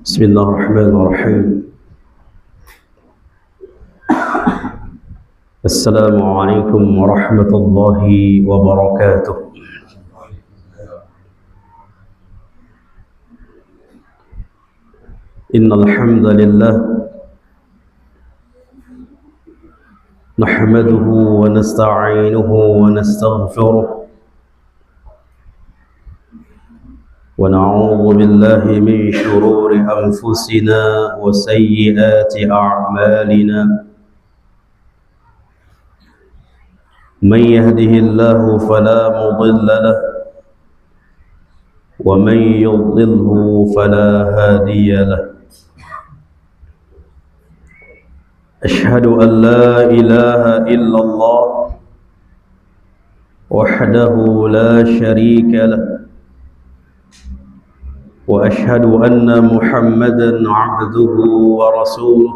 بسم الله الرحمن الرحيم. السلام عليكم ورحمة الله وبركاته. إن الحمد لله نحمده ونستعينه ونستغفره ونعوذ بالله من شرور أنفسنا وسيئات أعمالنا. من يهده الله فلا مضل له ومن يضلله فلا هادي له. أشهد أن لا إله إلا الله وحده لا شريك له، وأشهد أن محمدًا عبده ورسوله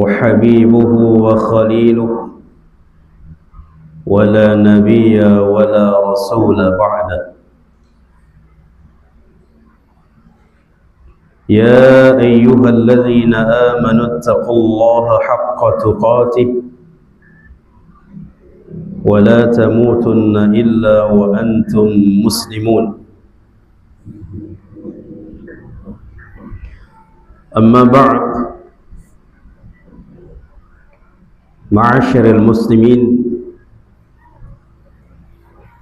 وحبيبه وخليله، ولا نبي ولا رسول بعده. يا أيها الذين آمنوا اتقوا الله حق تقاته ولا تموتن إلا وأنتم مسلمون. أما بعد، معاشر المسلمين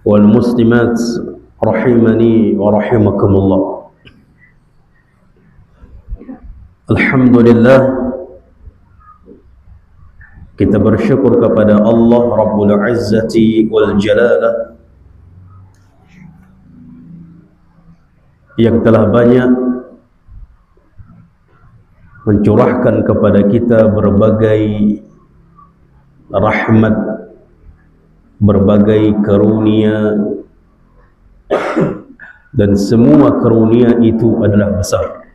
والمسلمات رحمني ورحمكم الله. Alhamdulillah, kita bersyukur kepada Allah Rabbul Izzati wal Jalalah yang telah banyak mencurahkan kepada kita berbagai rahmat, berbagai karunia, dan semua karunia itu adalah besar.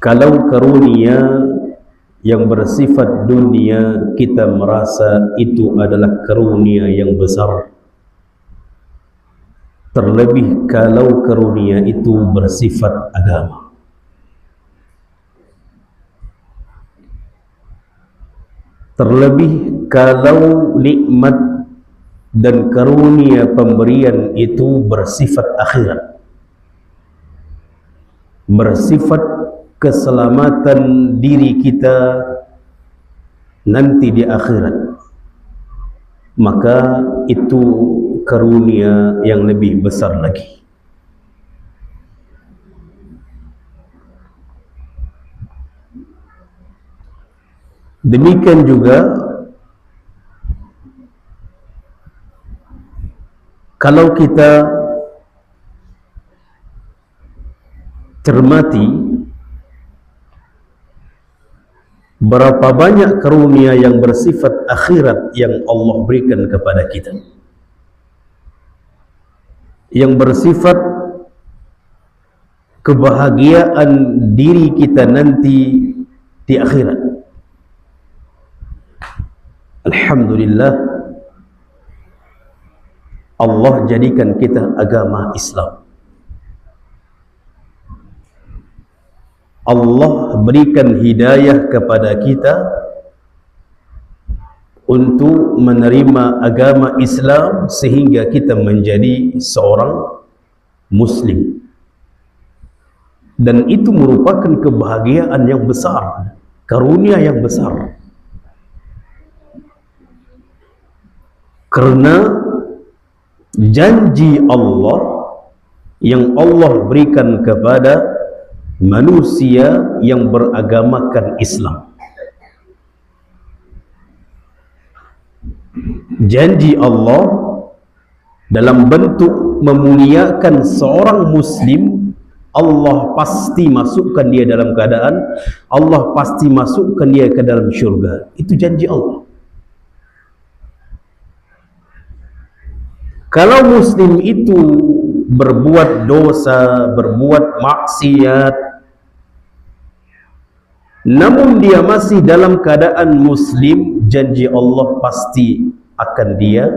Kalau karunia yang bersifat dunia kita merasa itu adalah karunia yang besar, terlebih kalau karunia itu bersifat agama. Terlebih kalau nikmat dan karunia pemberian itu bersifat akhirat, bersifat keselamatan diri kita nanti di akhirat, maka itu karunia yang lebih besar lagi. Demikian juga kalau kita cermati berapa banyak karunia yang bersifat akhirat yang Allah berikan kepada kita, yang bersifat kebahagiaan diri kita nanti di akhirat. Alhamdulillah, Allah jadikan kita agama Islam. Allah berikan hidayah kepada kita untuk menerima agama Islam sehingga kita menjadi seorang Muslim, dan itu merupakan kebahagiaan yang besar, karunia yang besar, karena janji Allah yang Allah berikan kepada manusia yang beragamakan Islam. Janji Allah dalam bentuk memuliakan seorang Muslim, Allah pasti masukkan dia dalam keadaan, Allah pasti masukkan dia ke dalam syurga. Itu janji Allah. Kalau Muslim itu berbuat dosa, berbuat maksiat, namun dia masih dalam keadaan Muslim, janji Allah pasti akan dia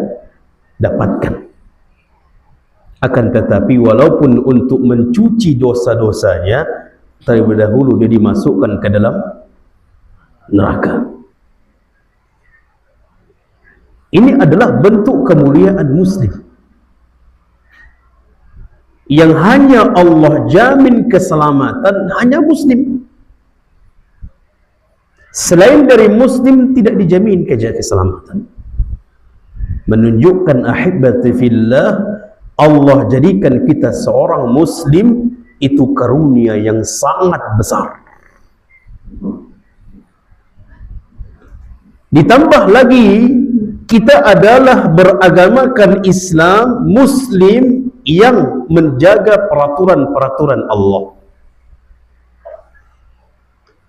dapatkan. Akan tetapi walaupun untuk mencuci dosa-dosanya, terlebih dahulu dia dimasukkan ke dalam neraka. Ini adalah bentuk kemuliaan muslim yang hanya Allah jamin keselamatan, hanya muslim. Selain dari muslim tidak dijamin keselamatan. Menunjukkan ahibati fillah, Allah jadikan kita seorang muslim itu karunia yang sangat besar. Ditambah lagi kita adalah beragamakan Islam, muslim yang menjaga peraturan-peraturan Allah,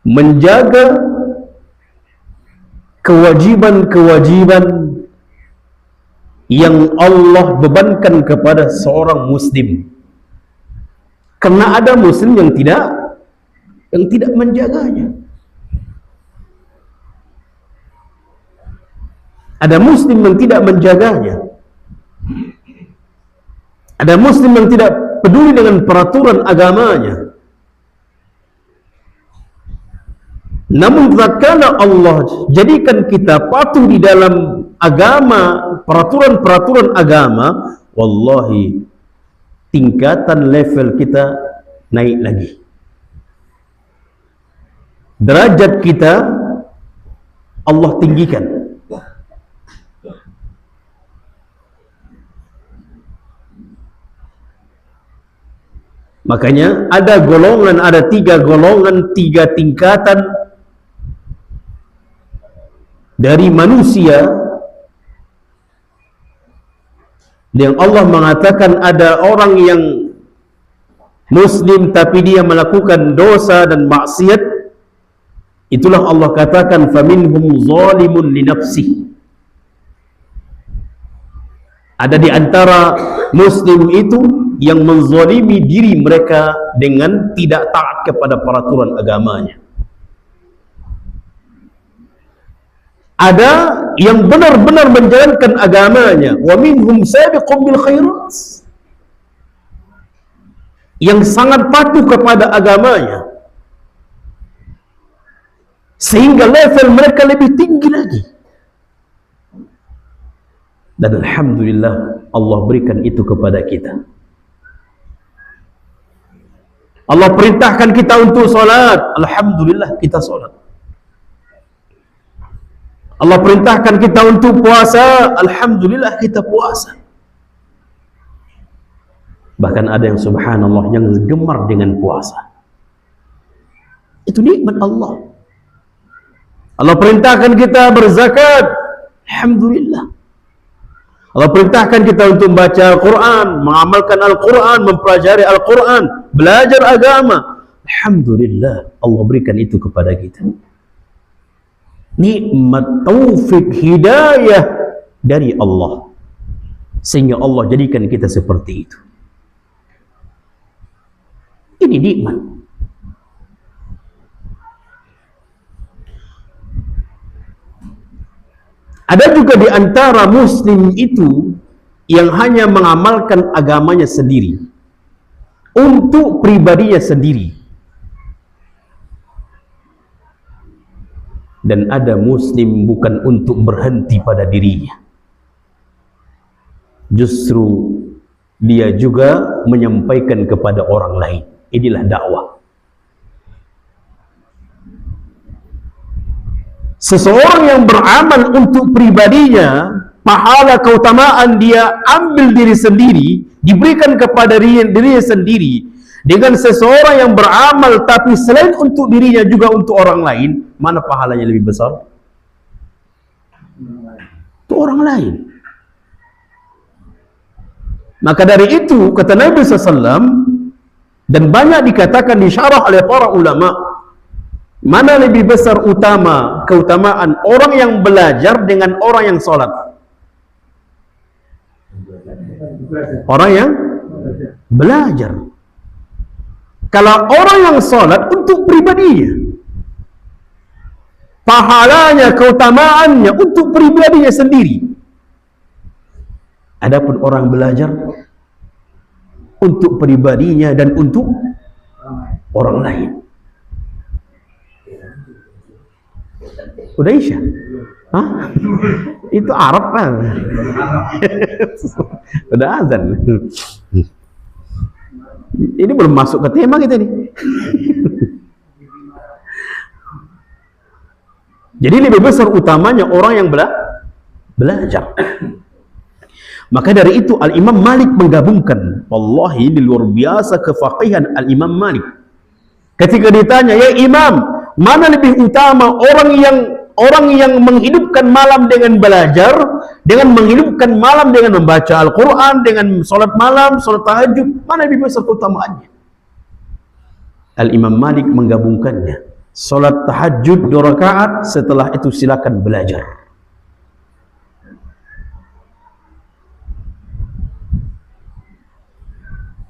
menjaga kewajiban-kewajiban yang Allah bebankan kepada seorang muslim. Karena ada muslim yang tidak menjaganya. Ada muslim yang tidak menjaganya. Ada muslim yang tidak peduli dengan peraturan agamanya. Namun tatkala Allah jadikan kita patuh di dalam agama, peraturan-peraturan agama, wallahi tingkatan level kita naik lagi. Derajat kita Allah tinggikan. Makanya ada golongan, ada 3 golongan, 3 tingkatan dari manusia yang Allah mengatakan ada orang yang muslim tapi dia melakukan dosa dan maksiat. Itulah Allah katakan faminhum zalimun li nafsihi. Ada di antara muslim itu yang menzalimi diri mereka dengan tidak taat kepada peraturan agamanya. Ada yang benar-benar menjalankan agamanya, wa minhum sabiqun bil khairat, yang sangat patuh kepada agamanya sehingga level mereka lebih tinggi lagi. Dan alhamdulillah Allah berikan itu kepada kita. Allah perintahkan kita untuk salat, alhamdulillah kita salat. Allah perintahkan kita untuk puasa, alhamdulillah kita puasa. Bahkan ada yang subhanallah yang gemar dengan puasa. Itu nikmat Allah. Allah perintahkan kita berzakat, alhamdulillah. Allah perintahkan kita untuk membaca Al-Quran, mengamalkan Al-Quran, mempelajari Al-Quran, belajar agama. Alhamdulillah, Allah berikan itu kepada kita. Nikmat taufik hidayah dari Allah, sehingga Allah jadikan kita seperti itu. Ini nikmat. Ada juga di antara muslim itu yang hanya mengamalkan agamanya sendiri, untuk pribadinya sendiri. Dan ada muslim bukan untuk berhenti pada dirinya, justru dia juga menyampaikan kepada orang lain. Inilah dakwah. Seseorang yang beramal untuk pribadinya, pahala keutamaan dia ambil diri sendiri, diberikan kepada dirinya sendiri. Dengan seseorang yang beramal tapi selain untuk dirinya juga untuk orang lain, mana pahalanya lebih besar? Untuk orang lain. Maka dari itu kata Nabi SAW, dan banyak dikatakan disyarah oleh para ulama, mana lebih besar keutamaan orang yang belajar dengan orang yang sholat? Orang yang belajar. Kalau orang yang sholat untuk pribadinya, pahalanya, keutamaannya untuk pribadinya sendiri. Adapun orang belajar untuk pribadinya dan untuk orang lain. Udah Isya? Hah? Itu Arab kan? Udah azan. Ini belum masuk ke tema kita nih. Jadi lebih besar utamanya orang yang belajar. Maka dari itu Al-Imam Malik menggabungkan. Wallahi ini luar biasa kefaqihan Al-Imam Malik. Ketika ditanya, ya Imam, mana lebih utama orang yang menghidupkan malam dengan belajar, dengan menghidupkan malam dengan membaca Al-Quran, dengan sholat malam, sholat tahajud, mana lebih besar keutamaannya? Al-Imam Malik menggabungkannya. Sholat tahajud 2 rakaat, setelah itu silakan belajar.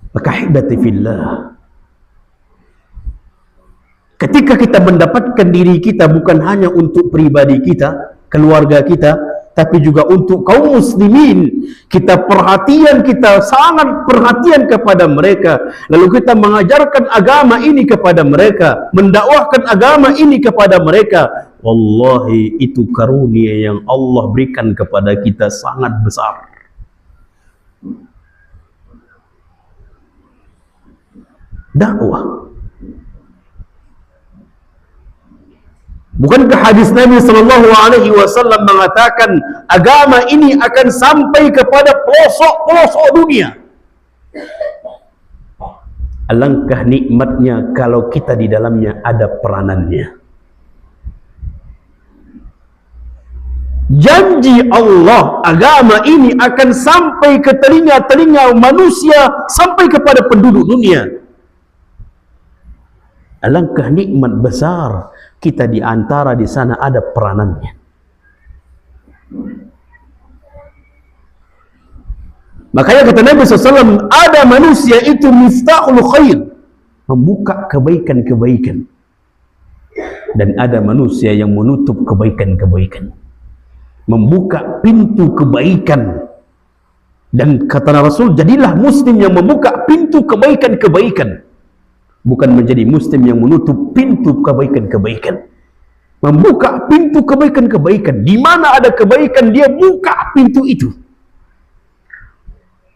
Maka hibati fillah, ketika kita mendapatkan diri kita bukan hanya untuk pribadi kita, keluarga kita, tapi juga untuk kaum muslimin, kita perhatian, kita sangat perhatian kepada mereka, lalu kita mengajarkan agama ini kepada mereka, mendakwahkan agama ini kepada mereka, wallahi itu karunia yang Allah berikan kepada kita sangat besar. Dakwah. Bukankah hadis Nabi SAW mengatakan agama ini akan sampai kepada pelosok-pelosok dunia? Alangkah nikmatnya kalau kita di dalamnya ada peranannya. Janji Allah, agama ini akan sampai ke telinga-telinga manusia, sampai kepada penduduk dunia. Alangkah nikmat besar kita di antara di sana ada peranannya. Makanya kata Nabi SAW, ada manusia itu miftahul khair, membuka kebaikan-kebaikan, dan ada manusia yang menutup kebaikan-kebaikan, membuka pintu kebaikan. Dan kata Rasul, jadilah muslim yang membuka pintu kebaikan-kebaikan, bukan menjadi muslim yang menutup pintu kebaikan-kebaikan. Membuka pintu kebaikan-kebaikan. Di mana ada kebaikan, dia buka pintu itu.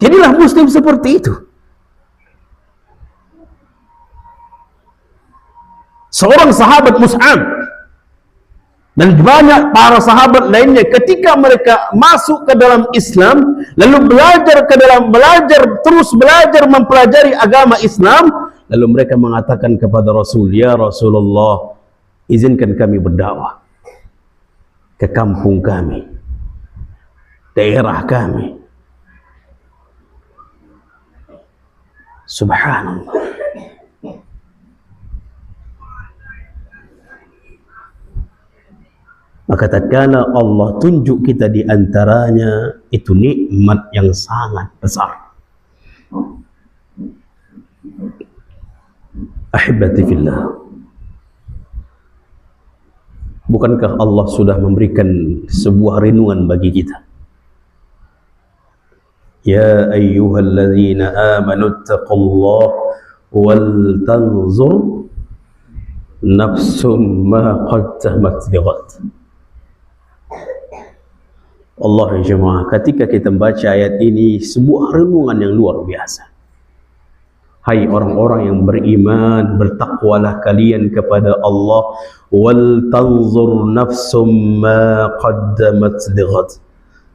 Jadilah muslim seperti itu. Seorang sahabat Mus'ab dan banyak para sahabat lainnya, ketika mereka masuk ke dalam Islam, lalu terus belajar mempelajari agama Islam, lalu mereka mengatakan kepada Rasul, ya Rasulullah, izinkan kami berdakwah ke kampung kami, daerah kami. Subhanallah. Maka tatkala Allah tunjuk kita di antaranya, itu nikmat yang sangat besar. Ahibati fillah, bukankah Allah sudah memberikan sebuah renungan bagi kita? Ya ayyuhalladzina amanu taqullaha wal tanzur nafsum ma qaddamat lighad. Allah jemaah, ketika kita membaca ayat ini, sebuah renungan yang luar biasa. Hai orang-orang yang beriman, bertakwalah kalian kepada Allah. Wal tanzur nafsum ma qaddamat lighad.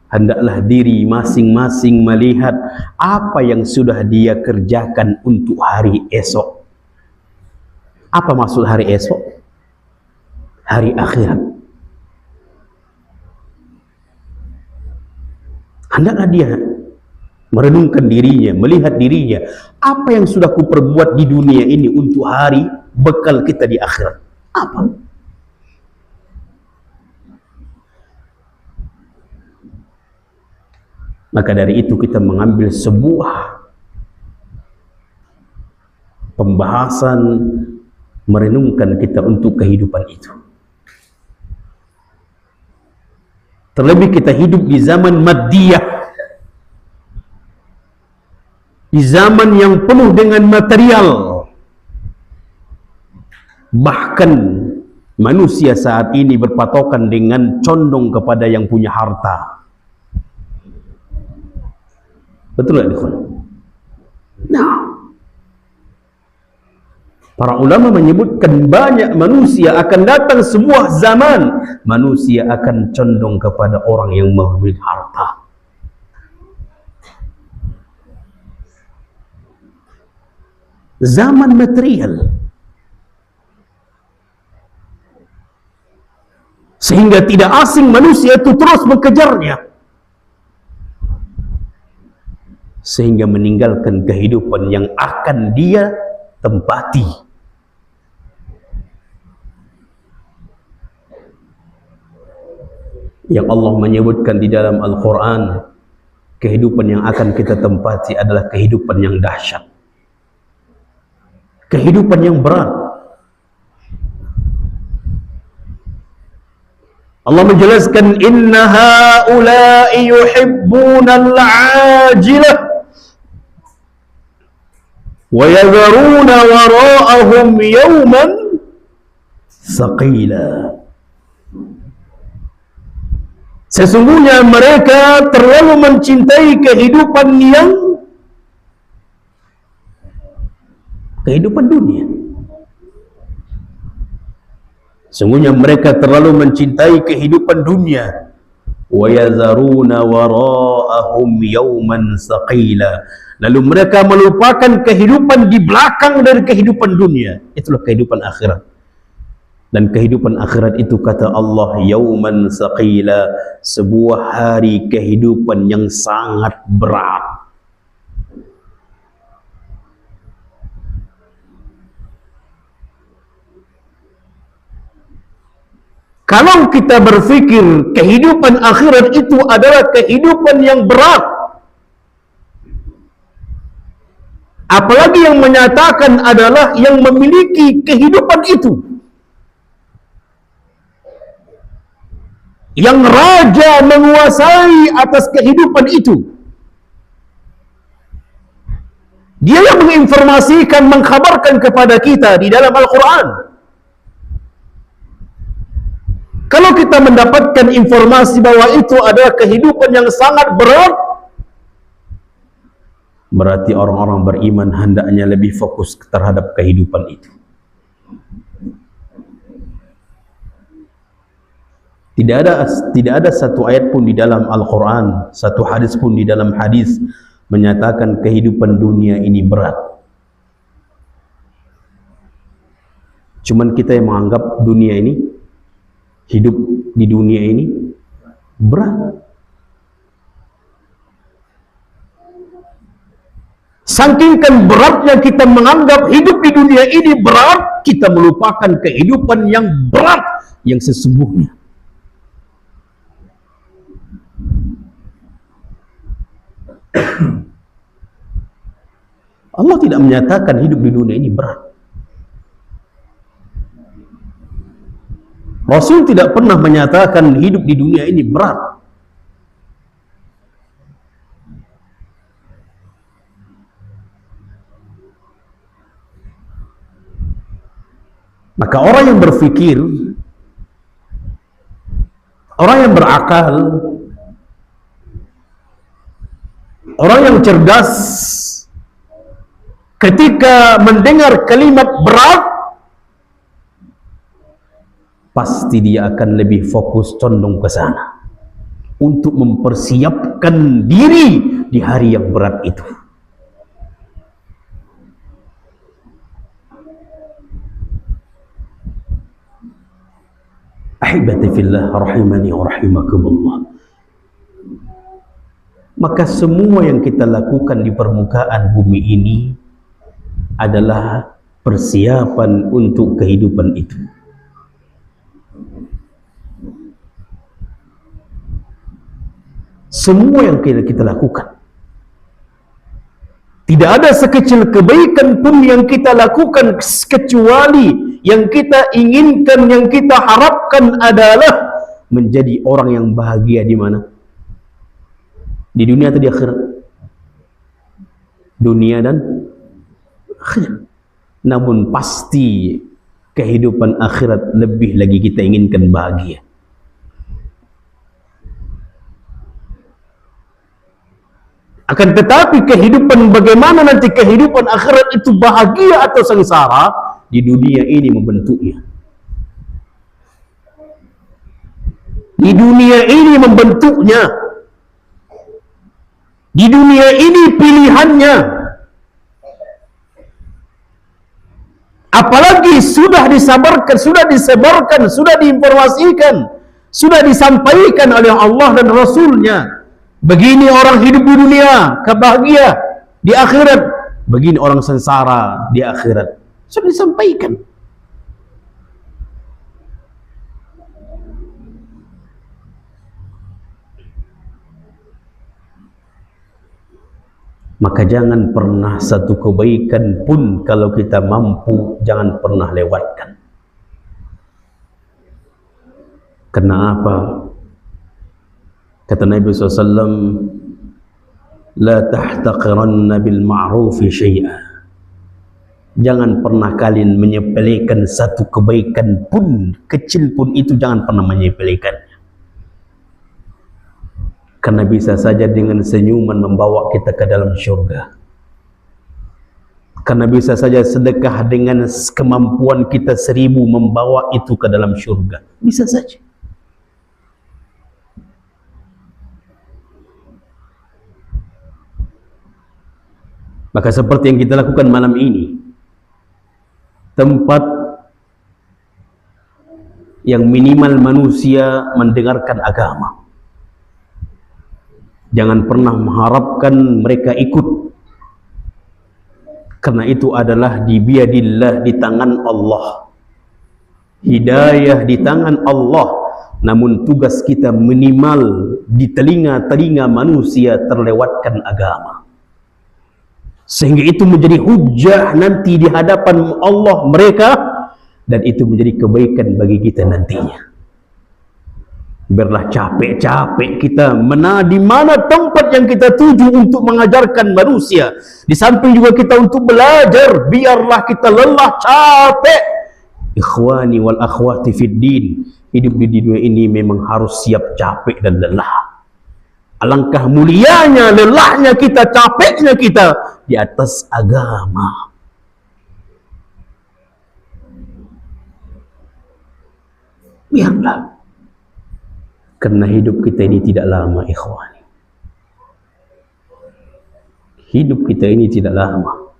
Hendaklah diri masing-masing melihat apa yang sudah dia kerjakan untuk hari esok. Apa maksud hari esok? Hari akhirat. Hendaklah dia merenungkan dirinya, melihat dirinya, apa yang sudah kuperbuat di dunia ini untuk hari bekal kita di akhirat. Apa? Maka dari itu kita mengambil sebuah pembahasan, merenungkan kita untuk kehidupan itu. Terlebih kita hidup di zaman maddiyah, di zaman yang penuh dengan material. Bahkan manusia saat ini berpatokan dengan condong kepada yang punya harta. Betul tak? Nah, para ulama menyebutkan banyak manusia akan datang sebuah zaman manusia akan condong kepada orang yang memiliki harta. Zaman material, sehingga tidak asing manusia itu terus mengejarnya, sehingga meninggalkan kehidupan yang akan dia tempati. Yang Allah menyebutkan di dalam Al-Quran, kehidupan yang akan kita tempati adalah kehidupan yang dahsyat, kehidupan yang berat. Allah menjelaskan, inna haula'i yuhibbuna al-ajilah wa yadharuna wara'ahum yawman thaqila. Sesungguhnya mereka terlalu mencintai kehidupan dunia. Sesungguhnya mereka terlalu mencintai kehidupan dunia. Wa yazaruna wara'ahum yawman thaqila. Lalu mereka melupakan kehidupan di belakang dari kehidupan dunia. Itulah kehidupan akhirat. Dan kehidupan akhirat itu, kata Allah, yauman thaqila, sebuah hari kehidupan yang sangat berat. Kalau kita berpikir kehidupan akhirat itu adalah kehidupan yang berat, apalagi yang menyatakan adalah yang memiliki kehidupan itu, yang raja menguasai atas kehidupan itu, dia yang menginformasikan, mengkhabarkan kepada kita di dalam Al-Quran. Kalau kita mendapatkan informasi bahwa itu adalah kehidupan yang sangat berat, berarti orang-orang beriman hendaknya lebih fokus terhadap kehidupan itu. Tidak ada satu ayat pun di dalam Al-Quran, satu hadis pun di dalam hadis menyatakan kehidupan dunia ini berat. Cuman kita yang menganggap dunia ini, hidup di dunia ini berat. Saking beratnya kita menganggap hidup di dunia ini berat, kita melupakan kehidupan yang berat yang sesungguhnya. Allah tidak menyatakan hidup di dunia ini berat. Rasul tidak pernah menyatakan hidup di dunia ini berat. Maka orang yang berpikir, orang yang berakal, orang yang cerdas, ketika mendengar kalimat berat, pasti dia akan lebih fokus condong ke sana untuk mempersiapkan diri di hari yang berat itu. Ahibati fillah rahimani wa rahimakumullah. Maka semua yang kita lakukan di permukaan bumi ini adalah persiapan untuk kehidupan itu. Semua yang kita lakukan, tidak ada sekecil kebaikan pun yang kita lakukan kecuali yang kita inginkan, yang kita harapkan adalah menjadi orang yang bahagia di mana? Di dunia atau di akhirat? dunia dan akhirat. Namun pasti kehidupan akhirat lebih lagi kita inginkan bahagia. Akan tetapi kehidupan, bagaimana nanti kehidupan akhirat itu bahagia atau sengsara, di dunia ini membentuknya. Di dunia ini membentuknya. Di dunia ini pilihannya. Apalagi sudah disabarkan, sudah disebarkan, sudah diinformasikan, sudah disampaikan oleh Allah dan Rasulnya. Begini orang hidup di dunia, kebahagia di akhirat. Begini orang sengsara di akhirat. Sudah disampaikan. Maka jangan pernah satu kebaikan pun kalau kita mampu, jangan pernah lewatkan. Kenapa? Kata Nabi SAW, la tahtaqiranna bil ma'rufi syai'a. Jangan pernah kalian menyepelekan satu kebaikan pun, kecil pun itu jangan pernah menyepelekannya. Karena bisa saja dengan senyuman membawa kita ke dalam syurga. Karena bisa saja sedekah dengan kemampuan kita 1000 membawa itu ke dalam syurga. Bisa saja. Maka seperti yang kita lakukan malam ini, tempat yang minimal manusia mendengarkan agama. Jangan pernah mengharapkan mereka ikut, karena itu adalah di biadillah, di tangan Allah. Hidayah di tangan Allah. Namun tugas kita minimal di telinga-telinga manusia terlewatkan agama. Sehingga itu menjadi hujah nanti di hadapan Allah mereka, dan itu menjadi kebaikan bagi kita nantinya. Biarlah capek-capek kita di mana tempat yang kita tuju untuk mengajarkan manusia, di samping juga kita untuk belajar, biarlah kita lelah, capek. Ikhwani wal akhwati fid din, hidup di dunia ini memang harus siap capek dan lelah. Alangkah mulianya, lelahnya kita, capeknya kita di atas agama. Biarlah. Karena hidup kita ini tidak lama, ikhwan. Hidup kita ini tidak lama.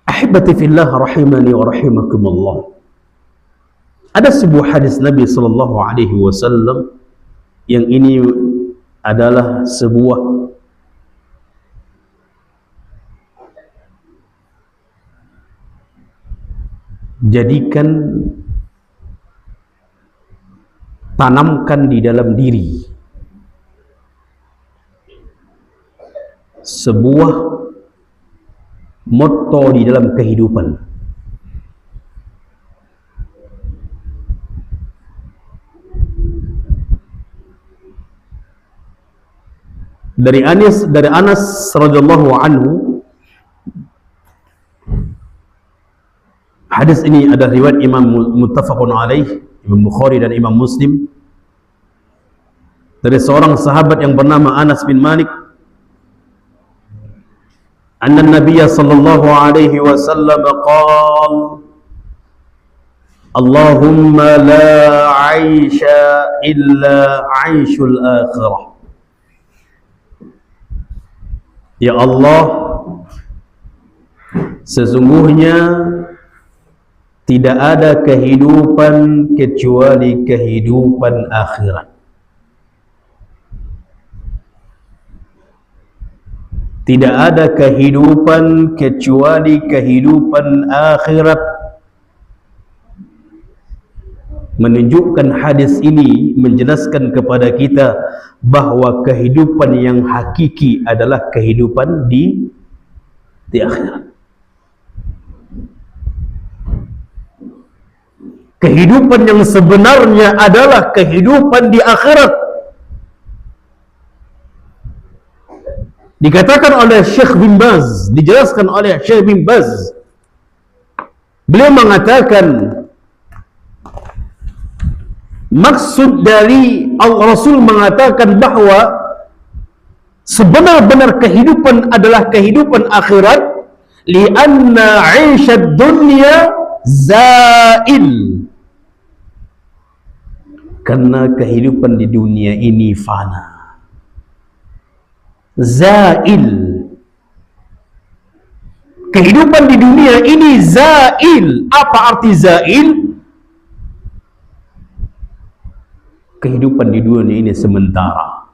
Ahibati fillah rahimani wa rahimakumullah. Ada sebuah hadis Nabi sallallahu alaihi wasallam yang ini adalah sebuah jadikan, tanamkan di dalam diri sebuah motto di dalam kehidupan. Dari Anas radhiyallahu anhu, hadis ini ada riwayat Imam muttafaqun alaih, Imam Bukhari dan Imam Muslim, dari seorang sahabat yang bernama Anas bin Malik, anna Nabiy sallallahu alaihi wasallam qala, Allahumma la 'aisha illa 'aishul akhirah. Ya Allah, sesungguhnya tidak ada kehidupan kecuali kehidupan akhirat. Tidak ada kehidupan kecuali kehidupan akhirat. Menunjukkan hadis ini menjelaskan kepada kita bahwa kehidupan yang hakiki adalah kehidupan di akhirat. Kehidupan yang sebenarnya adalah kehidupan di akhirat. Dikatakan oleh Syekh bin Baz, dijelaskan oleh Syekh bin Baz, beliau mengatakan maksud dari Rasul mengatakan bahwa sebenar-benar kehidupan adalah kehidupan akhirat, lianna 'aisyad dunya zail, karena kehidupan di dunia ini fana. Zail, kehidupan di dunia ini zail. Apa arti zail? Kehidupan di dunia ini sementara.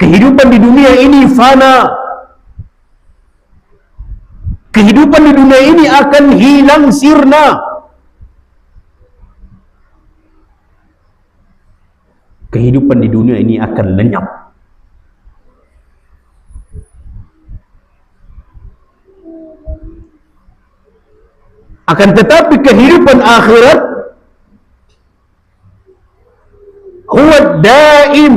Kehidupan di dunia ini fana. Kehidupan di dunia ini akan hilang sirna. Kehidupan di dunia ini akan lenyap. Akan tetapi kehidupan akhirat huwa daim,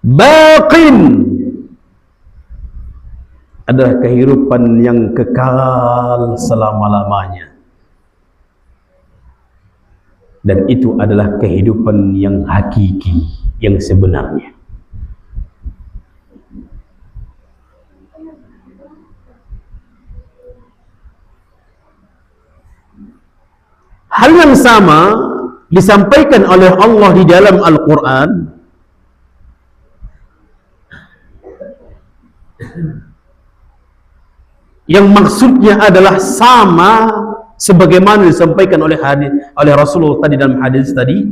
baqin, adalah kehidupan yang kekal selama-lamanya. Dan itu adalah kehidupan yang hakiki, yang sebenarnya. Hal yang sama disampaikan oleh Allah di dalam Al-Quran. Yang maksudnya adalah sama sebagaimana disampaikan oleh Rasulullah tadi dalam hadis tadi.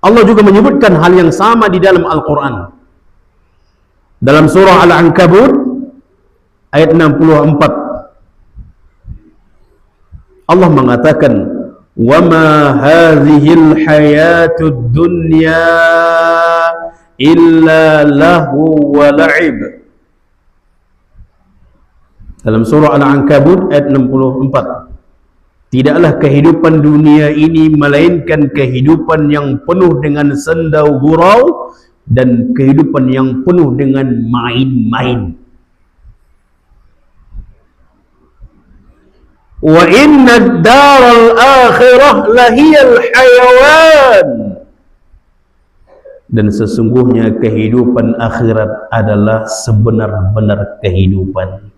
Allah juga menyebutkan hal yang sama di dalam Al-Quran. Dalam surah Al-Ankabut ayat 64, Allah mengatakan, "Wa ma hadhil hayatud dunya illa lahu wa la'ib." Dalam surah Al-Ankabut ayat 64, tidaklah kehidupan dunia ini melainkan kehidupan yang penuh dengan senda gurau dan kehidupan yang penuh dengan main-main. Wa inna ad-daral akhirah lahiyal hayawan. Dan sesungguhnya kehidupan akhirat adalah sebenar-benar kehidupan.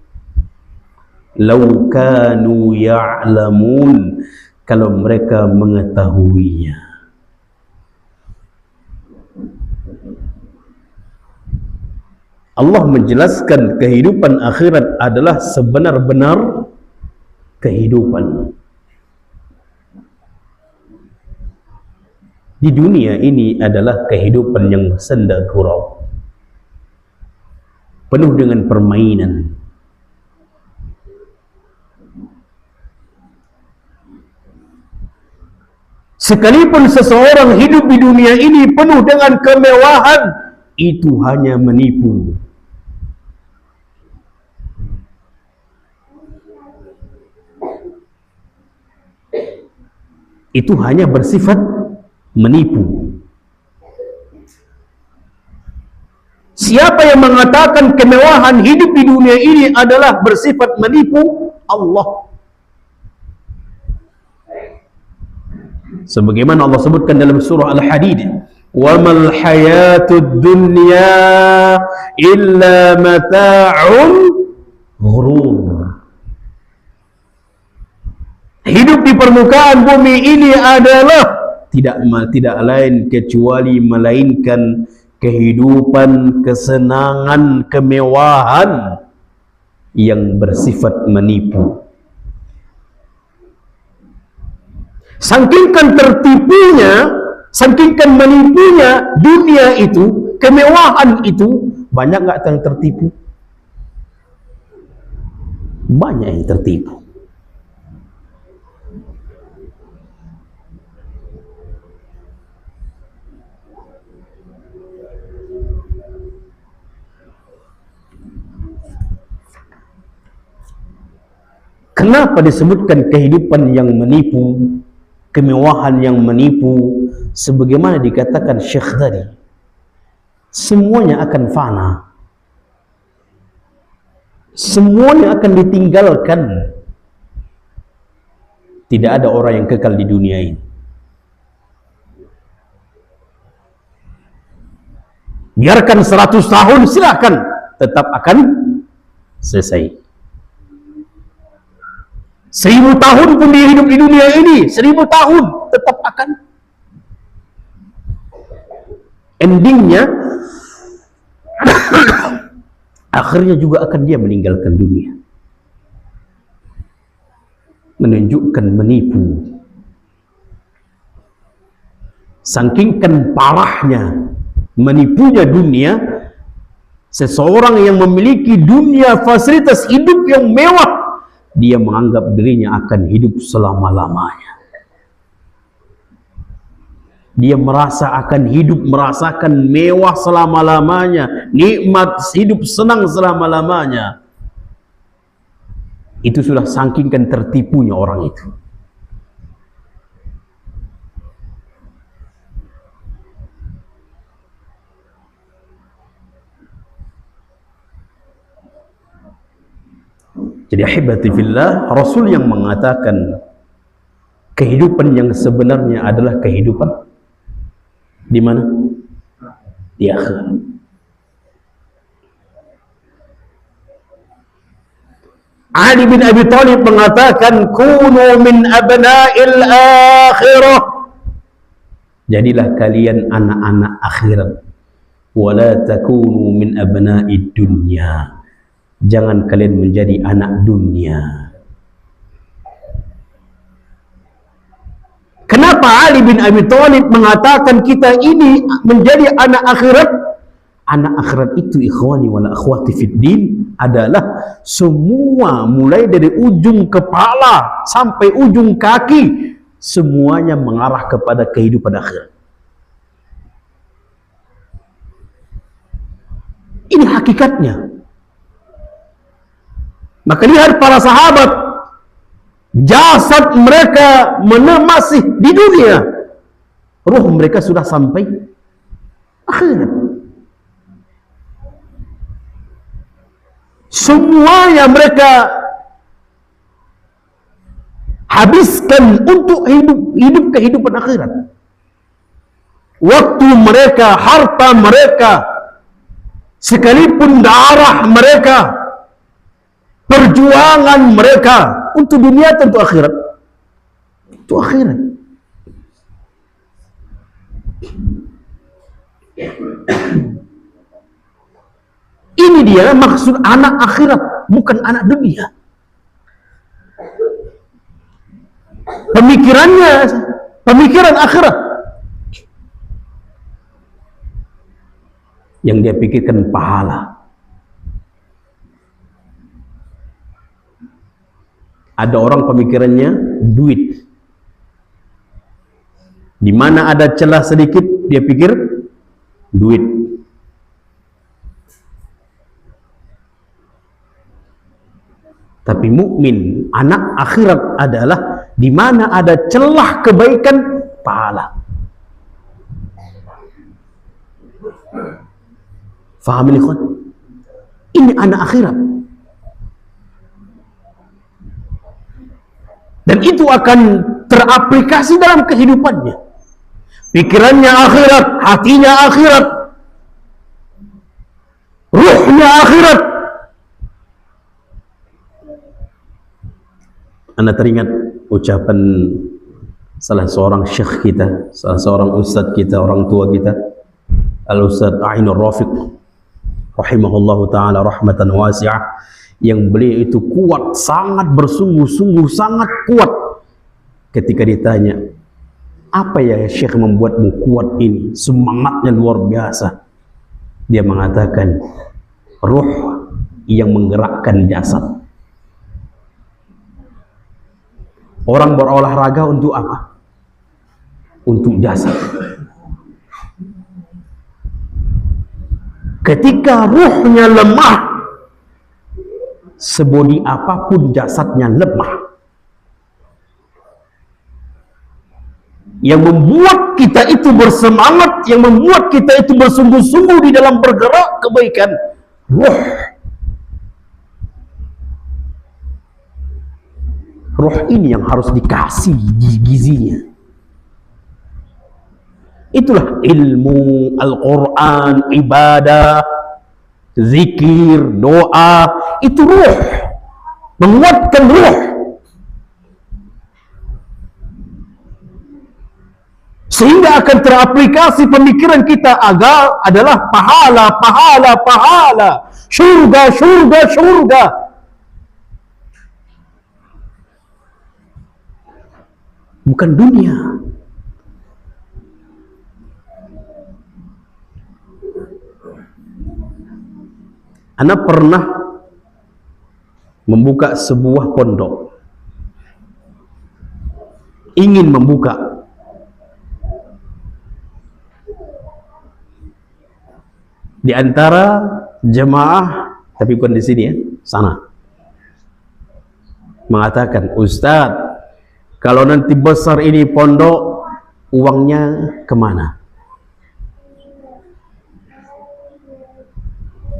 Lau kanu ya'lamun, kalau mereka mengetahuinya. Allah menjelaskan kehidupan akhirat adalah sebenar-benar kehidupan. Di dunia ini adalah kehidupan yang senda gurau, penuh dengan permainan. Sekalipun seseorang hidup di dunia ini penuh dengan kemewahan, itu hanya menipu. Itu hanya bersifat menipu. Siapa yang mengatakan kemewahan hidup di dunia ini adalah bersifat menipu? Allah. Sebagaimana Allah sebutkan dalam surah Al-Hadid, "Wa mal hayatud dunya illa mata'un ghurur." Hidup di permukaan bumi ini adalah tidak lain kecuali melainkan kehidupan, kesenangan, kemewahan yang bersifat menipu. Sangkingkan tertipunya, sangkingkan menipunya dunia itu, kemewahan itu, banyak nggak yang tertipu? Banyak yang tertipu. Kenapa disebutkan kehidupan yang menipu, kemewahan yang menipu? Sebagaimana dikatakan Syekh tadi, semuanya akan fana, semuanya akan ditinggalkan. Tidak ada orang yang kekal di dunia ini. Biarkan 100 tahun, silakan, tetap akan selesai. 1000 tahun pun dia hidup di dunia ini, 1000 tahun tetap akan endingnya akhirnya juga akan dia meninggalkan dunia. Menunjukkan menipu. Saking parahnya menipunya dunia, seseorang yang memiliki dunia fasilitas hidup yang mewah, dia menganggap dirinya akan hidup selama-lamanya. Dia merasa akan hidup, merasakan mewah selama-lamanya, nikmat hidup, senang selama-lamanya. Itu sudah saking tertipunya orang itu. Jadi ahibati fillah, Rasul yang mengatakan kehidupan yang sebenarnya adalah kehidupan di mana? Di akhirat. Ali bin Abi Thalib mengatakan, kunu min abna'il akhirah. Jadilah kalian anak-anak akhirat. Wala takunu min abna'id dunya. Jangan kalian menjadi anak dunia. Kenapa Ali bin Abi Thalib mengatakan kita ini menjadi anak akhirat? Anak akhirat itu, ikhwani wal akhwati fid din, adalah semua mulai dari ujung kepala sampai ujung kaki, semuanya mengarah kepada kehidupan akhirat. Ini hakikatnya. Maka lihat para sahabat, jasad mereka masih di dunia, ruh mereka sudah sampai akhirat. Semuanya mereka habiskan untuk hidup kehidupan akhirat. Waktu mereka, harta mereka, sekalipun darah mereka, perjuangan mereka untuk dunia tentu akhirat. Itu akhirat. Ini dia maksud anak akhirat, bukan anak dunia. Pemikirannya, pemikiran akhirat. Yang dia pikirkan pahala. Ada orang pemikirannya duit. Di mana ada celah sedikit, dia pikir duit. Tapi mukmin, anak akhirat adalah di mana ada celah kebaikan, pahala. Faham ini, kawan? Ini anak akhirat. Dan itu akan teraplikasi dalam kehidupannya. Pikirannya akhirat, hatinya akhirat, ruhnya akhirat. Anda teringat ucapan salah seorang syekh kita, salah seorang ustadz kita, orang tua kita, Al-Ustadz Ainur Rafiq rahimahullahu ta'ala rahmatan wasi'ah, yang beliau itu kuat, sangat bersungguh-sungguh, sangat kuat. Ketika ditanya, apa ya syekh membuatmu kuat ini, semangatnya luar biasa, dia mengatakan, ruh yang menggerakkan jasad. Orang berolahraga untuk apa? Untuk jasad. Ketika ruhnya lemah, sebodi apapun jasadnya lemah. yang membuat kita itu bersemangat, yang membuat kita itu bersungguh-sungguh di dalam bergerak kebaikan, ruh. Ruh ini yang harus dikasih gizinya. Itulah ilmu, Al-Quran, ibadah, zikir, doa. Itu ruh, menguatkan ruh. Sehingga akan teraplikasi pemikiran kita agar adalah pahala, pahala, pahala, syurga, syurga, syurga. Bukan dunia. Ana pernah membuka sebuah pondok. Ingin membuka. Di antara jemaah, tapi bukan di sini ya, sana, mengatakan, Ustadz, kalau nanti besar ini pondok, uangnya kemana?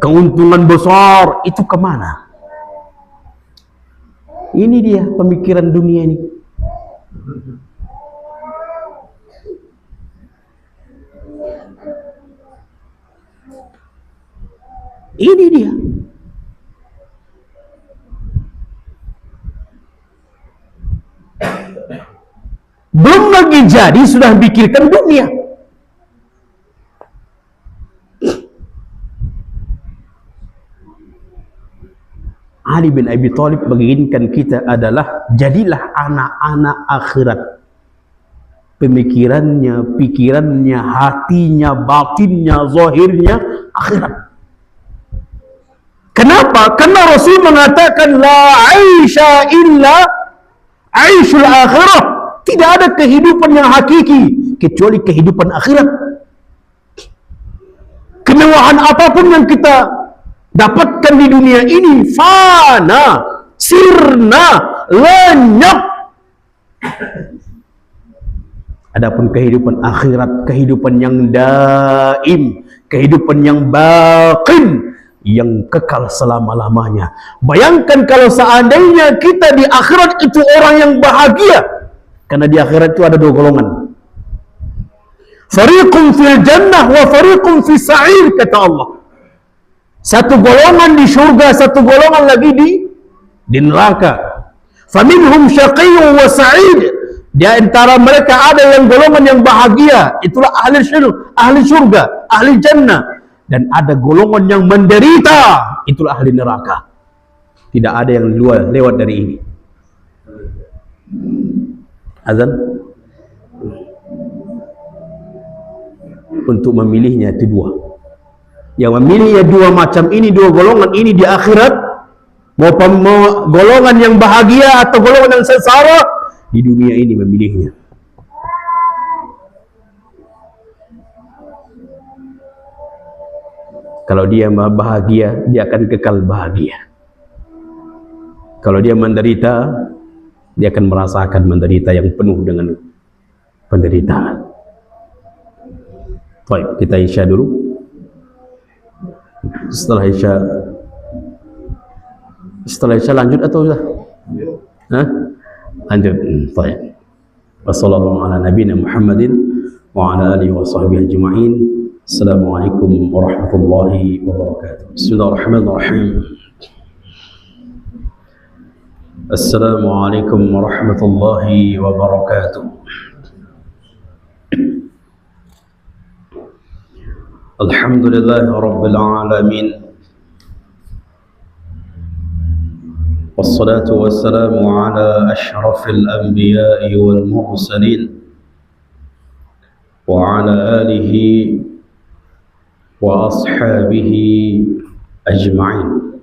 Keuntungan besar itu kemana? Ini dia pemikiran dunia ini. Ini dia. Belum lagi jadi sudah pikirkan dunia. Ali bin Abi Thalib menginginkan kita adalah jadilah anak-anak akhirat. Pemikirannya, pikirannya, hatinya, batinnya, zahirnya akhirat. Kenapa? Karena Rasul mengatakan la aisha illa aishul akhirah. Tidak ada kehidupan yang hakiki kecuali kehidupan akhirat. Kemewahan apapun yang kita dapatkan di dunia ini fana, sirna, lenyap. Adapun kehidupan akhirat, kehidupan yang daim, kehidupan yang baqin, yang kekal selama-lamanya. Bayangkan kalau seandainya kita di akhirat itu orang yang bahagia. Karena di akhirat itu ada dua golongan. Fariqun fil jannah wa fariqun fis sa'ir, kata Allah. Satu golongan di surga, satu golongan lagi di neraka. Faminhum syaqiyyun wa sa'id. Di antara mereka ada yang golongan yang bahagia, itulah ahli surga, ahli jannah. Dan ada golongan yang menderita, itulah ahli neraka. Tidak ada yang lewat dari ini. Azan. Untuk memilihnya itu dua. Yang memilihnya dua macam ini, dua golongan ini di akhirat, mau golongan yang bahagia atau golongan yang sengsara, di dunia ini memilihnya. Kalau dia bahagia, dia akan kekal bahagia. Kalau dia menderita, dia akan merasakan menderita yang penuh dengan penderitaan. Baik, kita isya dulu. Setelah isya lanjut atau sudah? Hah? Lanjut. Baik. Wassalamualaikum ala nabiyina Muhammadin wa ala alihi wa sahbihi ajma'in. Assalamualaikum warahmatullahi wabarakatuh. Bismillahirrahmanirrahim. Assalamualaikum warahmatullahi wabarakatuh. Alhamdulillahi rabbil alamin. Wassalatu wassalamu ala ashrafil anbiya'i wal mursalin wa ala alihi wa ashabihi ajma'in.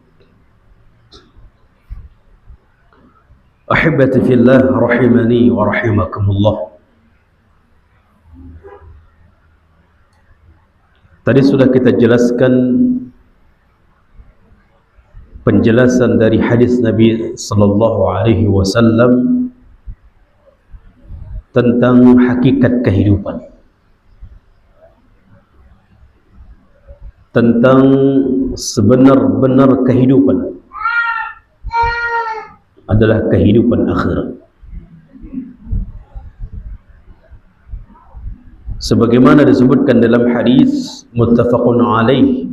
Ahibati fillah rahimani wa rahimakumullah. Tadi sudah kita jelaskan penjelasan dari hadis Nabi sallallahu alaihi wasallam tentang hakikat kehidupan, tentang sebenar-benar kehidupan adalah kehidupan akhirat. Sebagaimana disebutkan dalam hadis muttafaqun alaih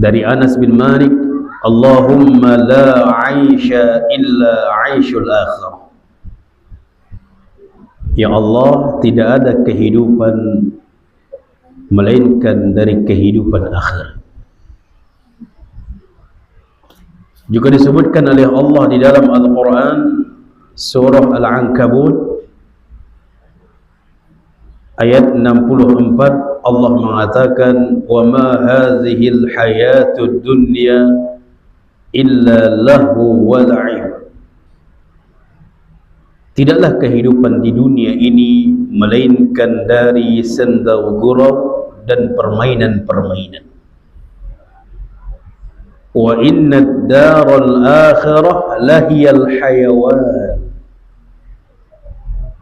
dari Anas bin Malik, Allahumma la 'aisha illa 'aishul akhirah. Ya Allah, tidak ada kehidupan melainkan dari kehidupan akhirat. Juga disebutkan oleh Allah di dalam Al-Quran surah Al-Ankabut ayat 64, Allah mengatakan, wa ma hadhil hayatud dunya illa lahu wa la'ib. Tidaklah kehidupan di dunia ini melainkan dari senda gurau dan permainan-permainan. Wa inna ad-daral akhirah lahiyal hayawan.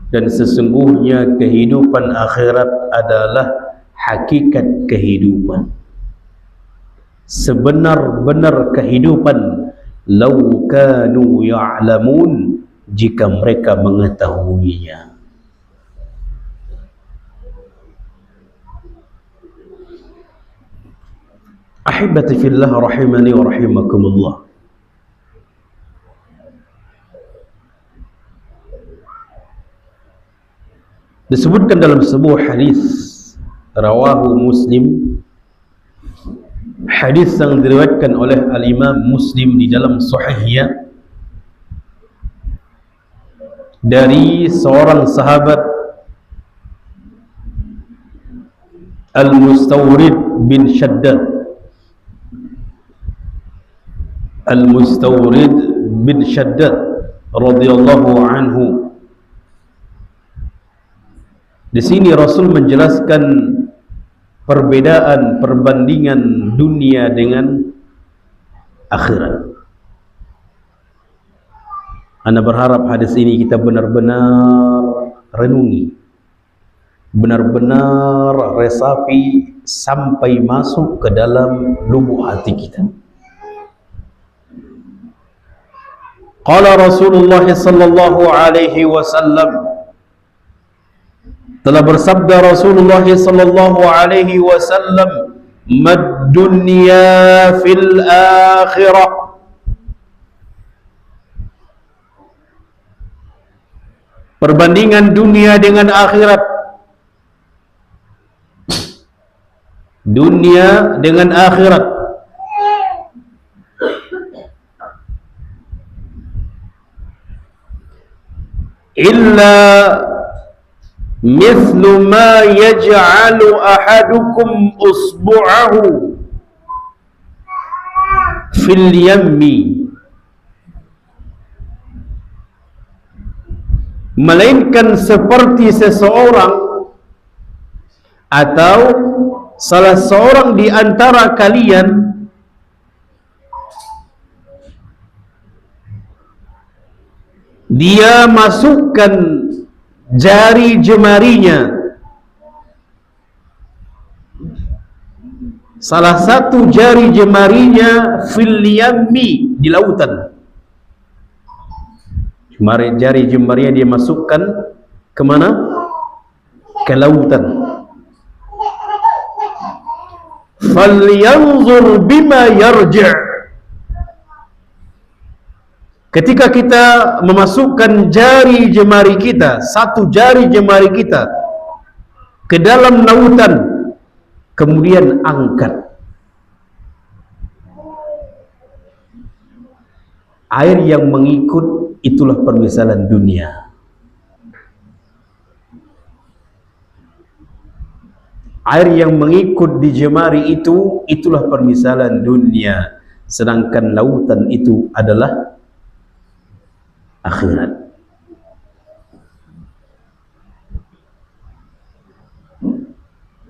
Dan sesungguhnya kehidupan akhirat adalah hakikat kehidupan, sebenar-benar kehidupan. Lau kanu ya'lamun, jika mereka mengetahuinya. Ahibati fillah rahimani wa rahimakumullah. Disebutkan dalam sebuah hadis rawahu Muslim, hadis yang diriwayatkan oleh al-Imam Muslim di dalam sahihnya, dari seorang sahabat Al-Mustawrid bin Shaddad. Al-Mustawrid bin Shaddad radhiyallahu anhu. Di sini Rasul menjelaskan perbedaan, perbandingan dunia dengan akhirat. Ana berharap hadis ini kita benar-benar renungi, benar-benar resapi sampai masuk ke dalam lubuk hati kita. Qala Rasulullah sallallahu alaihi wasallam, telah bersabda Rasulullah sallallahu alaihi wasallam, mad dunya fil akhirah. Perbandingan dunia dengan akhirat. Dunia dengan akhirat. Illa mithlu ma yaj'alu ahadukum usbu'ahu fil yammi, melainkan seperti seseorang atau salah seorang di antara kalian dia masukkan jari jemarinya, salah satu jari jemarinya fil yammi, di lautan. Jari jemarinya dia masukkan ke mana? Ke lautan. Falyanzur bima yarji'. Ketika kita memasukkan jari jemari kita, satu jari jemari kita ke dalam lautan, kemudian angkat, air yang mengikut, itulah permisalan dunia. Air yang mengikut di jemari itu, itulah permisalan dunia. Sedangkan lautan itu adalah akhirat.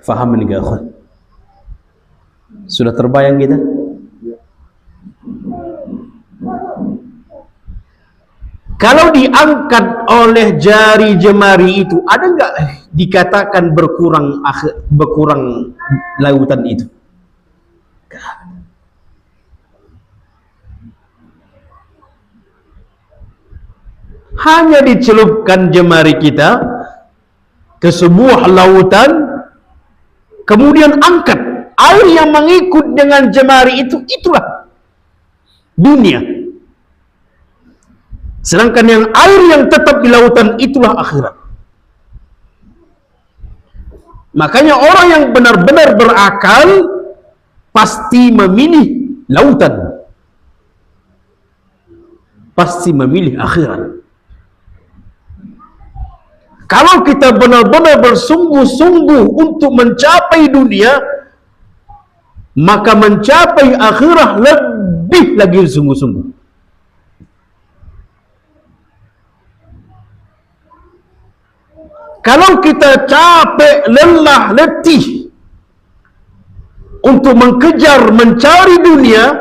Faham ini gak, akhwan? Sudah terbayang kita? Kalau diangkat oleh jari jemari itu, ada enggak dikatakan berkurang lautan itu? Hanya dicelupkan jemari kita ke sebuah lautan, kemudian angkat air yang mengikut dengan jemari itu, itulah dunia. Sedangkan yang air yang tetap di lautan itulah akhirat. Makanya orang yang benar-benar berakal pasti memilih lautan, pasti memilih akhirat. Kalau kita benar-benar bersungguh-sungguh untuk mencapai dunia, maka mencapai akhirat lebih lagi sungguh-sungguh. Kalau kita capek, lelah, letih untuk mengejar, mencari dunia,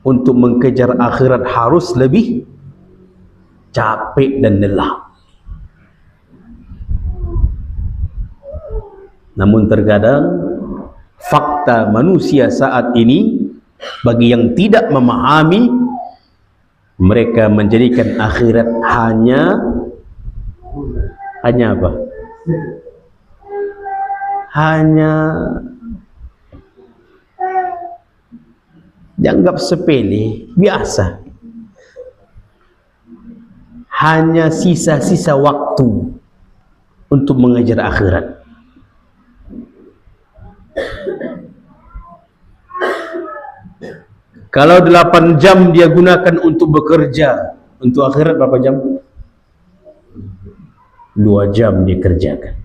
untuk mengejar akhirat harus lebih capek dan lelah. Namun terkadang fakta manusia saat ini, bagi yang tidak memahami, mereka menjadikan akhirat hanya apa? Hanya dianggap sepele, biasa. Hanya sisa-sisa waktu untuk mengejar akhirat. Kalau 8 jam dia gunakan untuk bekerja, untuk akhirat berapa jam? 2 jam dia kerjakan.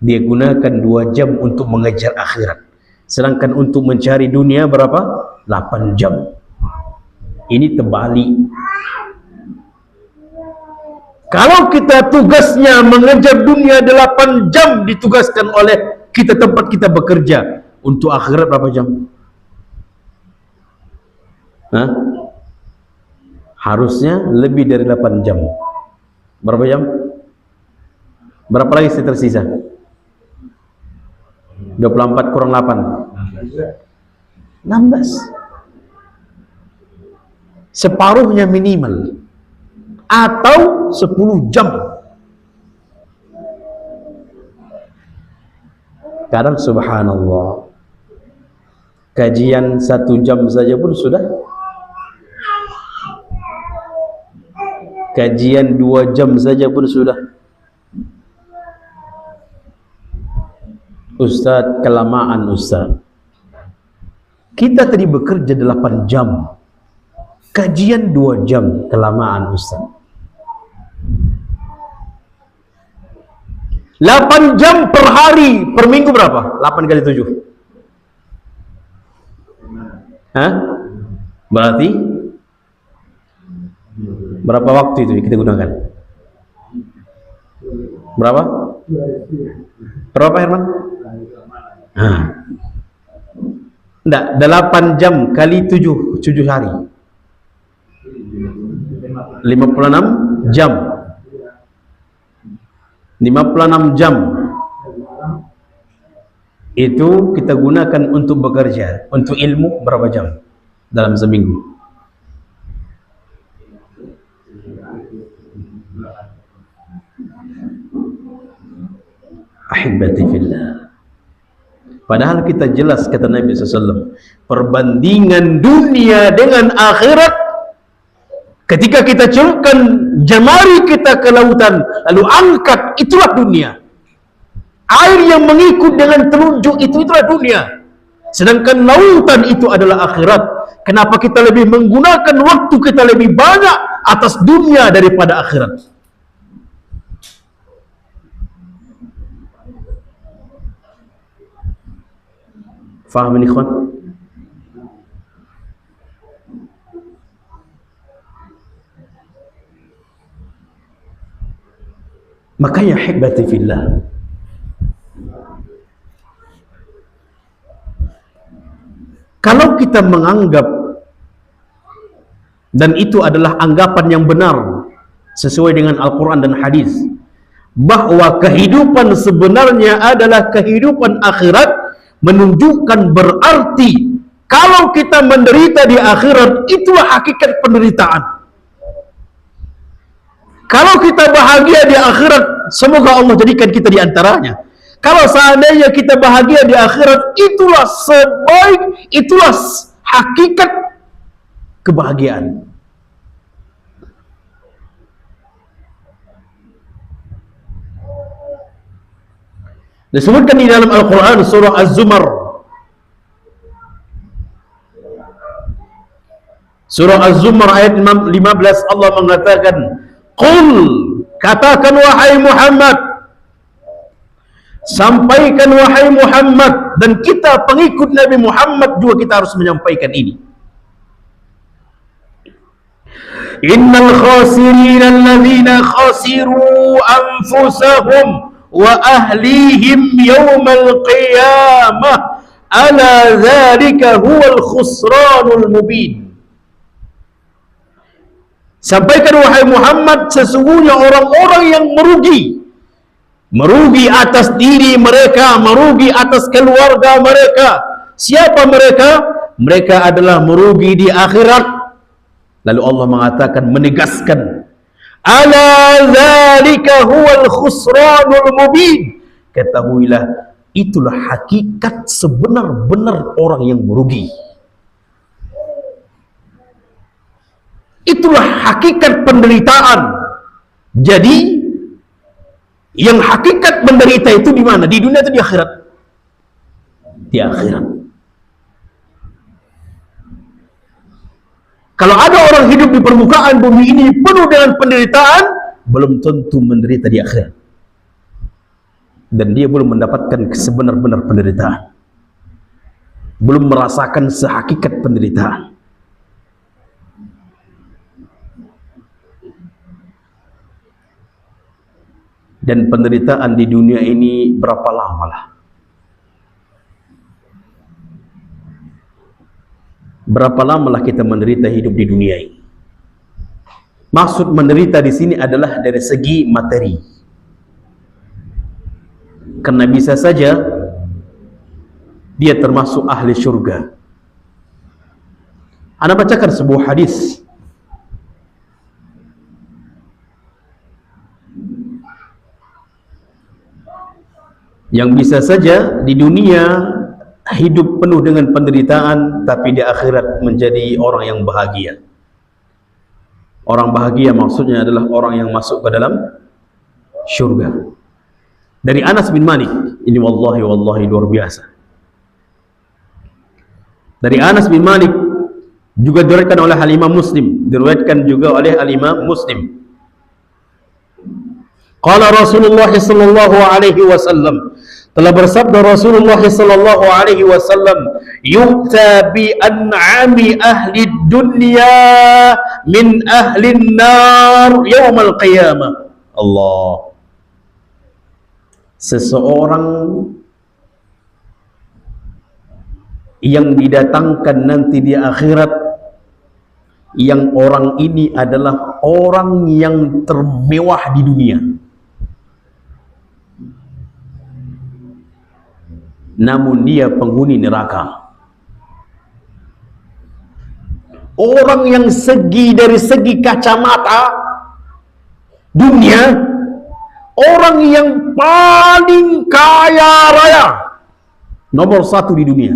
Dia gunakan 2 jam untuk mengejar akhirat. Sedangkan untuk mencari dunia berapa? 8 jam. Ini terbalik. Kalau kita tugasnya mengejar dunia 8 jam ditugaskan oleh kita, tempat kita bekerja, untuk akhirat berapa jam? Hah? Harusnya lebih dari 8 jam. Berapa jam? Berapa lagi tersisa? 24 kurang 8. 16. Separuhnya minimal. Atau 10 jam. Kadang subhanallah, kajian 1 jam saja pun sudah. Kajian 2 jam saja pun sudah. Ustaz, kelamaan Ustaz. Kita tadi bekerja 8 jam. Kajian 2 jam, kelamaan Ustaz. 8 jam per hari, per minggu berapa? 8 kali 7. Hah? Berarti berapa waktu itu kita gunakan? Berapa? Berapa Herman? Enggak, 8 jam kali 7 hari. 56 jam. 56 jam itu kita gunakan untuk bekerja. Untuk ilmu berapa jam dalam seminggu? Ahibati fillah. Padahal kita jelas, kata Nabi SAW, perbandingan dunia dengan akhirat, ketika kita celupkan jemari kita ke lautan, lalu angkat, itulah dunia. Air yang mengikut dengan telunjuk itulah dunia. Sedangkan lautan itu adalah akhirat. Kenapa kita lebih menggunakan waktu kita lebih banyak atas dunia daripada akhirat? Faham ini ikhwan? Makanya hibati fillah, kalau kita menganggap Dan itu adalah anggapan yang benar sesuai dengan Al-Quran dan hadis, bahwa kehidupan sebenarnya adalah kehidupan akhirat, menunjukkan berarti kalau kita menderita di akhirat, itulah hakikat penderitaan. Kalau kita bahagia di akhirat, semoga Allah jadikan kita di antaranya. Kalau seandainya kita bahagia di akhirat, itulah itulah hakikat kebahagiaan. Disebutkan di dalam Al-Quran surah Az-Zumar, surah Az-Zumar ayat 15, Allah mengatakan, Qul, katakan wahai Muhammad, sampaikan wahai Muhammad, dan kita pengikut Nabi Muhammad juga kita harus menyampaikan ini. Innal khasirina alladhina khasiru anfusahum wa ahlihim yawmal qiyamah ala dhalika huwal khusranul mubin. Sampaikan wahai Muhammad, sesungguhnya orang-orang yang merugi atas diri mereka, merugi atas keluarga mereka. Siapa mereka? Mereka adalah merugi di akhirat. Lalu Allah mengatakan, menegaskan, ala dzalika huwal khusranul mubin. Ketahuilah, itulah hakikat sebenar-benar orang yang merugi. Itulah hakikat penderitaan. Jadi yang hakikat menderita itu di mana? Di dunia atau di akhirat? Di akhirat. Kalau ada orang hidup di permukaan bumi ini penuh dengan penderitaan, belum tentu menderita di akhirat. Dan dia belum mendapatkan sebenar-benar penderitaan, belum merasakan sehakikat penderitaan. Dan penderitaan di dunia ini berapa lama lah? Berapa lamalah kita menderita hidup di dunia ini? Maksud menderita di sini adalah dari segi materi. Karena bisa saja dia termasuk ahli syurga. Ana bacakan sebuah hadis yang bisa saja di dunia hidup penuh dengan penderitaan, tapi di akhirat menjadi orang yang bahagia. Orang bahagia maksudnya adalah orang yang masuk ke dalam syurga. Dari Anas bin Malik, ini wallahi luar biasa. Dari Anas bin Malik, juga diriwayatkan oleh Al-Imam Muslim, diriwayatkan juga oleh Al-Imam Muslim. Qala Rasulullah sallallahu alaihi wasallam, telah bersabda Rasulullah sallallahu alaihi wasallam, yu'ta bi an'ami ahli dunya min ahli an-nar yaumal qiyamah. Allah. Seseorang yang didatangkan nanti di akhirat, yang orang ini adalah orang yang termewah di dunia, namun dia penghuni neraka. Orang yang dari segi kacamata dunia, orang yang paling kaya raya, nomor 1 di dunia,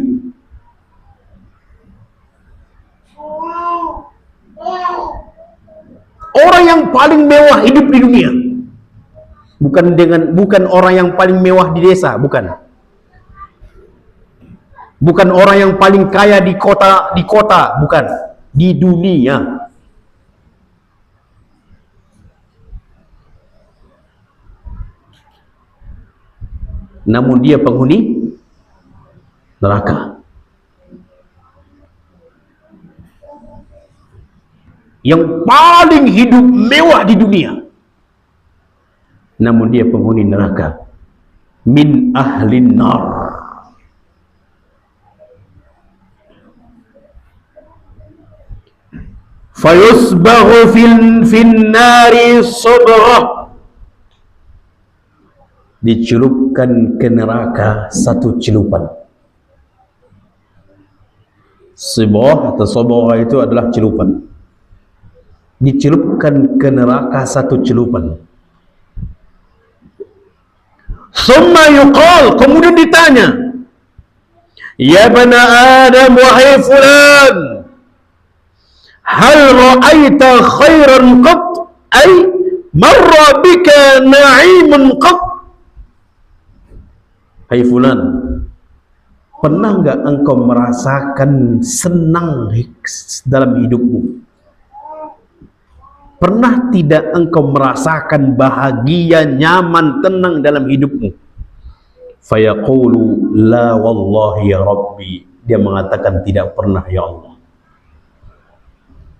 orang yang paling mewah hidup di dunia, bukan orang yang paling mewah di desa, bukan orang yang paling kaya di kota, bukan, di dunia. Namun dia penghuni neraka. Yang paling hidup mewah di dunia, namun dia penghuni neraka. Min ahlin nar. fayusbaghu fin nari subrah, dicelupkan ke neraka satu celupan. Sibah atau sabah itu adalah celupan. Dicelupkan ke neraka satu celupan. Summa yuqal, kemudian ditanya, ya bani Adam, wahai fulan, hal ra'aita khairan qat, ay marra bika na'imun qat. Hai fulan, pernah enggak engkau merasakan senang dalam hidupmu? Pernah tidak engkau merasakan bahagia, nyaman, tenang dalam hidupmu? Fayaqulu la wallahi ya Rabbi. Dia mengatakan tidak pernah ya Allah.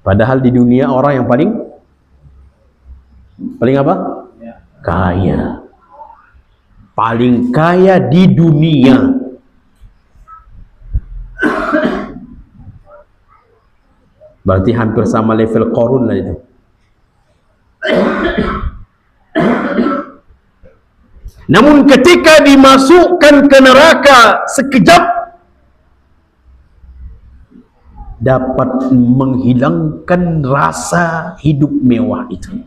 Padahal di dunia orang yang paling apa? Kaya. Paling kaya di dunia. Berarti hampir sama level Qarun lah itu. Namun ketika dimasukkan ke neraka sekejap, dapat menghilangkan rasa hidup mewah itu.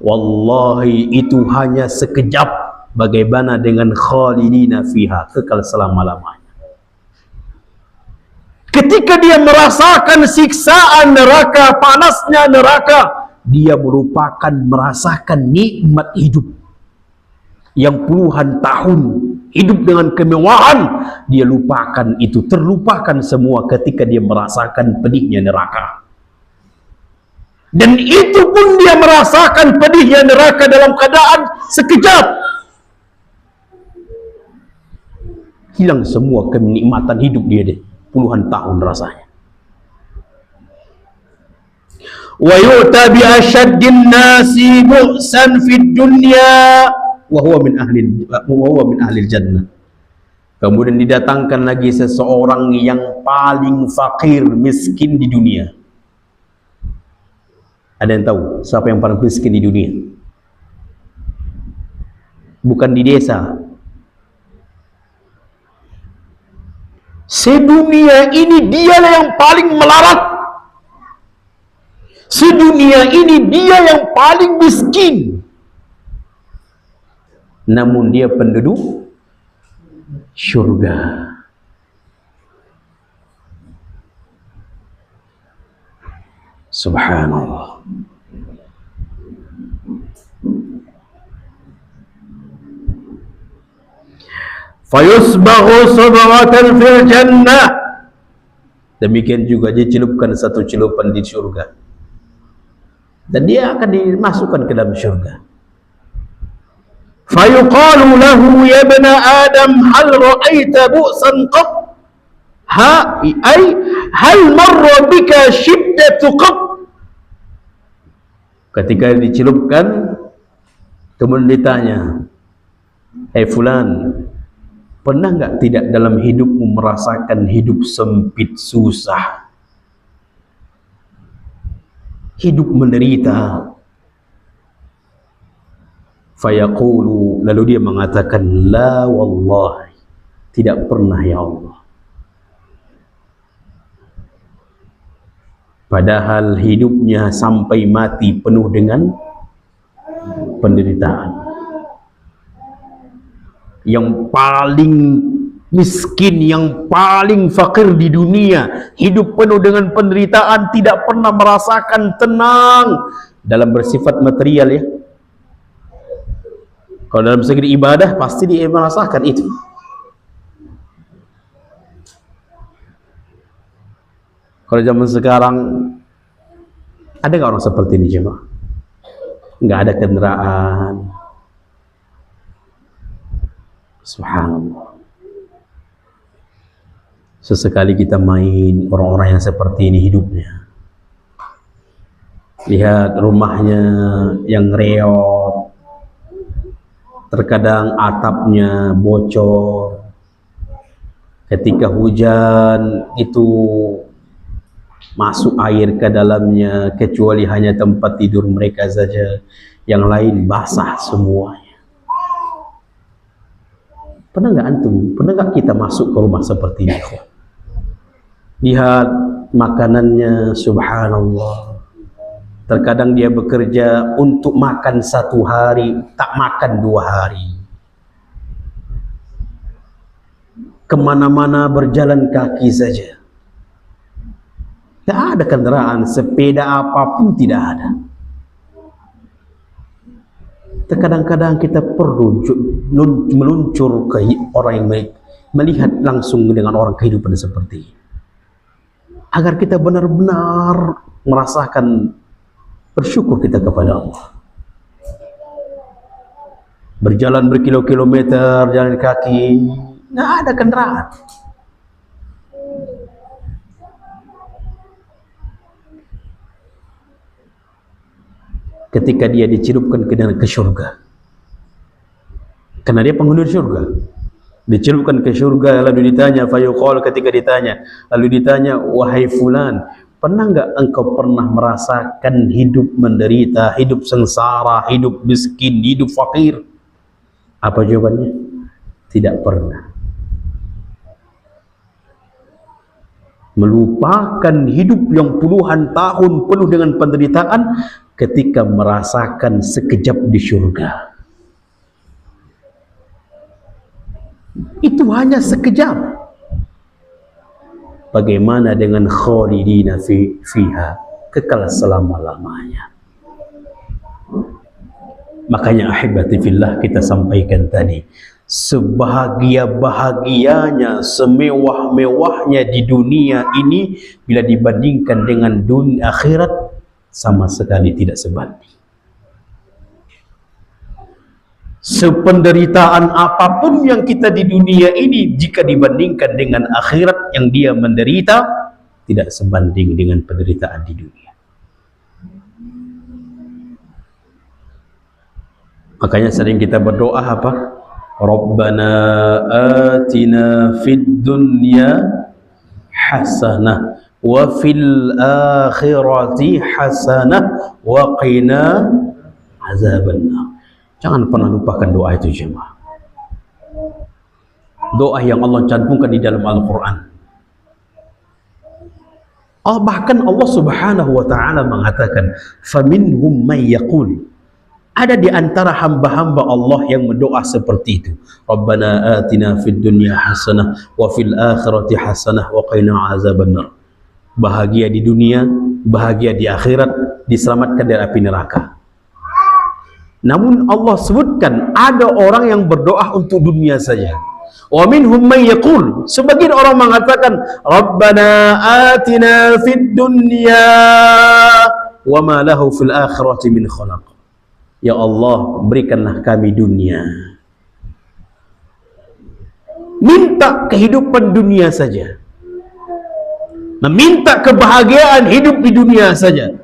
Wallahi itu hanya sekejap. Bagaimana dengan khalidina fiha, kekal selama-lamanya. Ketika dia merasakan siksaan neraka, panasnya neraka, dia merupakan merasakan nikmat hidup yang puluhan tahun hidup dengan kemewahan. Dia lupakan itu, terlupakan semua ketika dia merasakan pedihnya neraka. Dan itu pun dia merasakan pedihnya neraka dalam keadaan sekejap. Hilang semua kenikmatan hidup dia deh. Puluhan tahun rasanya. Wa yu'ta bi ashaddin nasi bu'san fid dunya wa huwa min ahli jannah. Kemudian didatangkan lagi seseorang yang paling fakir, miskin di dunia. Ada yang tahu siapa yang paling miskin di dunia? Bukan di desa. Sedunia ini dialah yang paling melarat. Sedunia ini dia yang paling miskin. Namun dia penduduk syurga. Subhanallah. Fayusbaghu sabratan fil jannah. Demikian juga dicelupkan satu celupan di syurga. Dan dia akan dimasukkan ke dalam syurga. Fayuqalu lahu ya bani Adam, hal ra'aita bu'san qat? Hal marra bika shiddatu qat? Ketika dicelupkan, kemudian ditanya, hey fulan, pernah enggak tidak dalam hidupmu merasakan hidup sempit, susah, hidup menderita? Fayaqulu, lalu dia mengatakan, la wallahi, tidak pernah ya Allah. Padahal hidupnya sampai mati penuh dengan penderitaan. Yang paling miskin, yang paling fakir di dunia, hidup penuh dengan penderitaan, tidak pernah merasakan tenang dalam bersifat material ya. Kalau dalam segi ibadah pasti dia merasakan itu. Kalau zaman sekarang ada nggak orang seperti ini jemaah? Nggak ada kendaraan. Subhanallah. Sesekali kita main, orang-orang yang seperti ini hidupnya. Lihat rumahnya yang reot, terkadang atapnya bocor. Ketika hujan itu masuk air ke dalamnya kecuali hanya tempat tidur mereka saja, yang lain basah semuanya. Pernah nggak antum? Pernah nggak kita masuk ke rumah seperti ini? Lihat makanannya, subhanallah. Terkadang dia bekerja untuk makan 1 hari, tak makan 2 hari. Kemana-mana berjalan kaki saja. Tak ada kendaraan, sepeda apapun tidak ada. Terkadang-kadang kita perlu meluncur ke orang yang baik, melihat langsung dengan orang kehidupan seperti ini, agar kita benar-benar merasakan bersyukur kita kepada Allah. Berjalan berkilo-kilometer, jalan kaki, nggak ada kendaraan. Ketika dia dicelupkan ke syurga, karena dia penghuni syurga, dicelupkan ke syurga, lalu ditanya, fayuqal, ketika ditanya, lalu ditanya, wahai fulan, pernah enggak engkau pernah merasakan hidup menderita, hidup sengsara, hidup miskin, hidup fakir? Apa jawabannya? Tidak pernah. Melupakan hidup yang puluhan tahun penuh dengan penderitaan ketika merasakan sekejap di syurga. Itu hanya sekejap. Bagaimana dengan khalidina fiha, kekal selama-lamanya. Makanya ahibati fillah, kita sampaikan tadi, sebahagia-bahagianya, semewah-mewahnya di dunia ini, bila dibandingkan dengan dunia akhirat, sama sekali tidak sebanding. Sependeritaan apapun yang kita di dunia ini, jika dibandingkan dengan akhirat yang dia menderita, tidak sebanding dengan penderitaan di dunia. Makanya sering kita berdoa apa? Rabbana atina fid dunya hasanah wa fil akhirati hasanah wa qina azabannar. Jangan pernah lupakan doa itu jemaah. Doa yang Allah cantumkan di dalam Al-Quran. Bahkan Allah Subhanahu wa ta'ala mengatakan, faminhum may yaqul, ada di antara hamba-hamba Allah yang berdoa seperti itu, Rabbana atina fid dunya hasanah wa fil akhirati hasanah wa qina azabannar. Bahagia di dunia, bahagia di akhirat, diselamatkan dari api neraka. Namun Allah sebutkan ada orang yang berdoa untuk dunia saja. Wa minhum may yaqul, sebagian orang mengatakan Rabbana atina fid dunya wa ma lahu fil akhirati min khalaq. Ya Allah, berikanlah kami dunia. Minta kehidupan dunia saja. Meminta kebahagiaan hidup di dunia saja.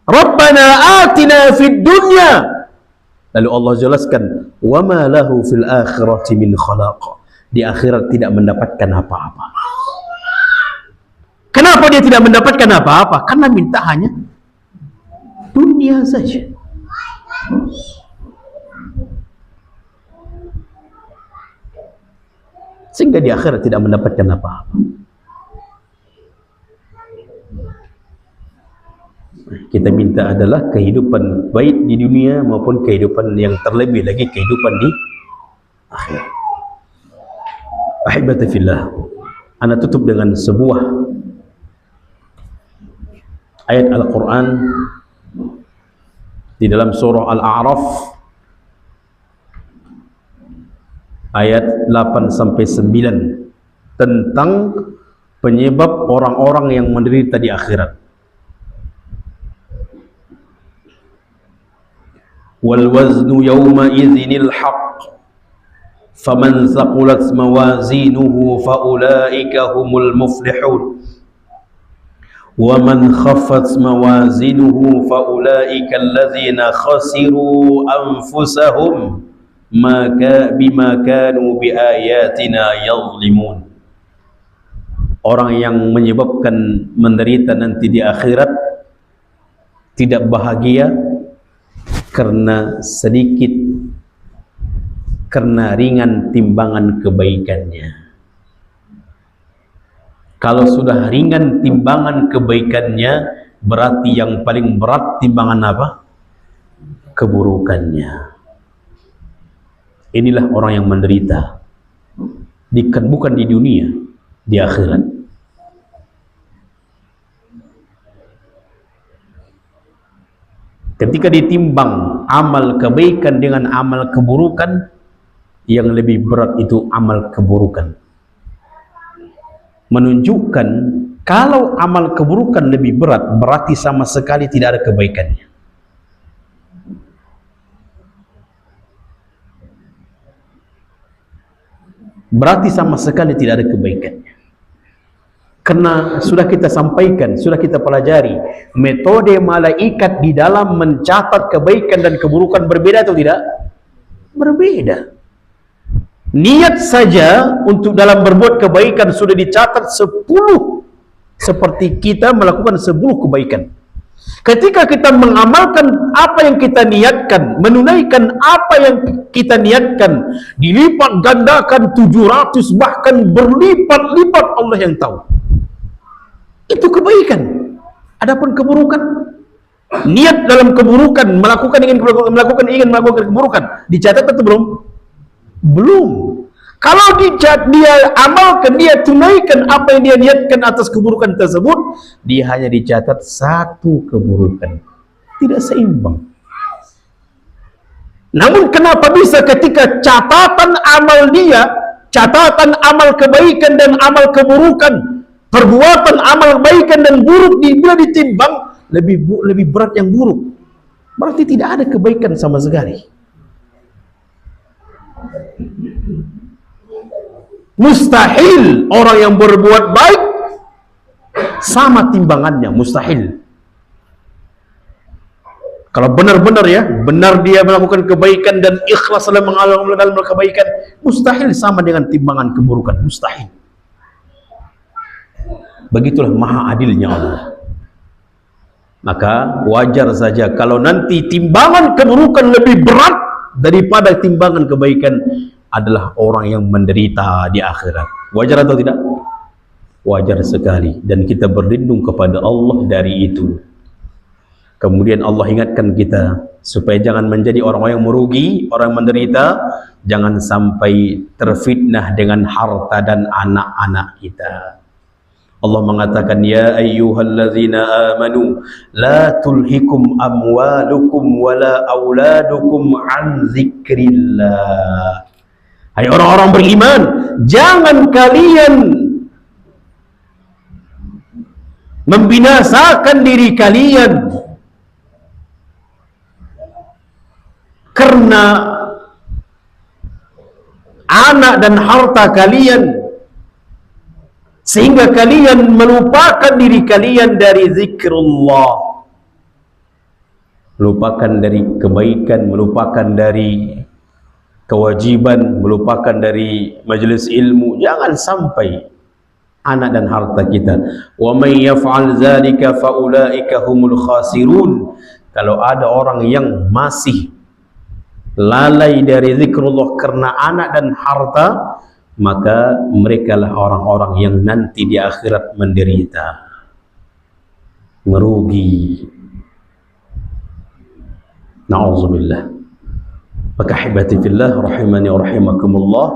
Rabbana atina fid dunya. Lalu Allah jelaskan, wa ma lahu fil akhirati min khalaq. Di akhirat tidak mendapatkan apa-apa. Kenapa dia tidak mendapatkan apa-apa? Karena minta hanya dunia saja. Sehingga di akhirat tidak mendapatkan apa-apa. Kita minta adalah kehidupan baik di dunia maupun kehidupan yang terlebih lagi, kehidupan di akhirat. Ahibati fillah, ana tutup dengan sebuah ayat Al-Quran di dalam surah Al-A'raf ayat 8-9 tentang penyebab orang-orang yang menderita di akhirat. Wal waznu yawma idzinil haqq faman thaqulat mawazinuhu faulaika humul muflihun wa man khaffat mawazinuhu faulaika alladzina khasiru anfusahum bima kanu biayatina yadhlimun. orang yang menyebabkan menderita nanti di akhirat, tidak bahagia karena sedikit, karena ringan timbangan kebaikannya. Kalau sudah ringan timbangan kebaikannya, berarti yang paling berat timbangan apa? Keburukannya. Inilah orang yang menderita, bukan di dunia, di akhirat. Ketika ditimbang amal kebaikan dengan amal keburukan, yang lebih berat itu amal keburukan. Menunjukkan kalau amal keburukan lebih berat, berarti sama sekali tidak ada kebaikannya. Berarti sama sekali tidak ada kebaikannya. Karena sudah kita sampaikan, sudah kita pelajari, metode malaikat di dalam mencatat kebaikan dan keburukan berbeda atau tidak? Berbeda. Niat saja untuk dalam berbuat kebaikan sudah dicatat 10, seperti kita melakukan 10 kebaikan. Ketika kita mengamalkan apa yang kita niatkan, menunaikan apa yang kita niatkan, dilipat gandakan 700, bahkan berlipat-lipat, Allah yang tahu. Itu kebaikan. Adapun keburukan, niat dalam keburukan, ingin melakukan keburukan, dicatat atau belum? Belum. Kalau dia amalkan, dia tunaikan apa yang dia niatkan atas keburukan tersebut, dia hanya dicatat 1 keburukan. Tidak seimbang. Namun kenapa bisa ketika catatan amal dia, catatan amal kebaikan dan amal keburukan, perbuatan amal kebaikan dan buruk, bila ditimbang lebih berat yang buruk, berarti tidak ada kebaikan sama sekali. Mustahil orang yang berbuat baik sama timbangannya, mustahil. Kalau benar-benar ya, benar dia melakukan kebaikan dan ikhlas dalam mengamalkan kebaikan, mustahil sama dengan timbangan keburukan, mustahil. Begitulah maha adilnya Allah. Maka wajar saja kalau nanti timbangan keburukan lebih berat daripada timbangan kebaikan, adalah orang yang menderita di akhirat. Wajar atau tidak? Wajar sekali, dan kita berlindung kepada Allah dari itu. Kemudian Allah ingatkan kita supaya jangan menjadi orang-orang yang merugi, orang yang menderita. Jangan sampai terfitnah dengan harta dan anak-anak kita. Allah mengatakan, ya ayyuhallazina amanu la tulhikum amwalukum wala auladukum an zikrillah. Hai orang-orang beriman, jangan kalian membinasakan diri kalian karena anak dan harta kalian, sehingga kalian melupakan diri kalian dari zikrullah, melupakan dari kebaikan, melupakan dari kewajiban, melupakan dari majelis ilmu. Jangan sampai anak dan harta kita. Wa may yaf'al dzalika fa ulaika humul khasirun. Kalau ada orang yang masih lalai dari zikrullah karena anak dan harta, maka merekalah orang-orang yang nanti di akhirat menderita, merugi. Na'udzubillah. Maka hibati fillah rahimani wa rahimakumullah,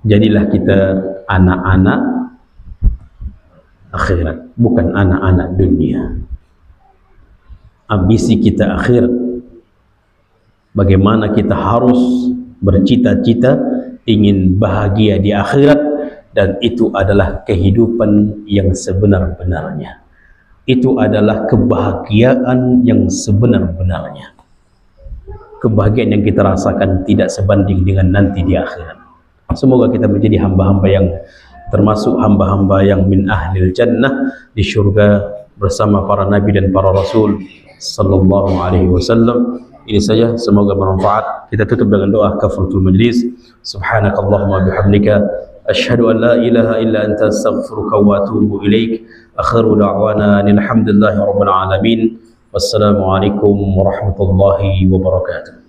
jadilah kita anak-anak akhirat, bukan anak-anak dunia. Ambisi kita akhirat. Bagaimana kita harus bercita-cita ingin bahagia di akhirat, dan itu adalah kehidupan yang sebenar-benarnya. Itu adalah kebahagiaan yang sebenar-benarnya. Kebahagiaan yang kita rasakan tidak sebanding dengan nanti di akhirat. Semoga kita menjadi hamba-hamba yang termasuk hamba-hamba yang min ahlil jannah di syurga bersama para nabi dan para rasul sallallahu alaihi wasallam. Ini saja, semoga bermanfaat. Kita tutup dengan doa kafaratul majlis. Subhanakallahumma bihamdika Asyhadu an la ilaha illa anta astaghfiruka wa atubu ilaik. Akhiru da'wana alhamdulillahi rabbil alamin. Wassalamualaikum warahmatullahi wabarakatuh.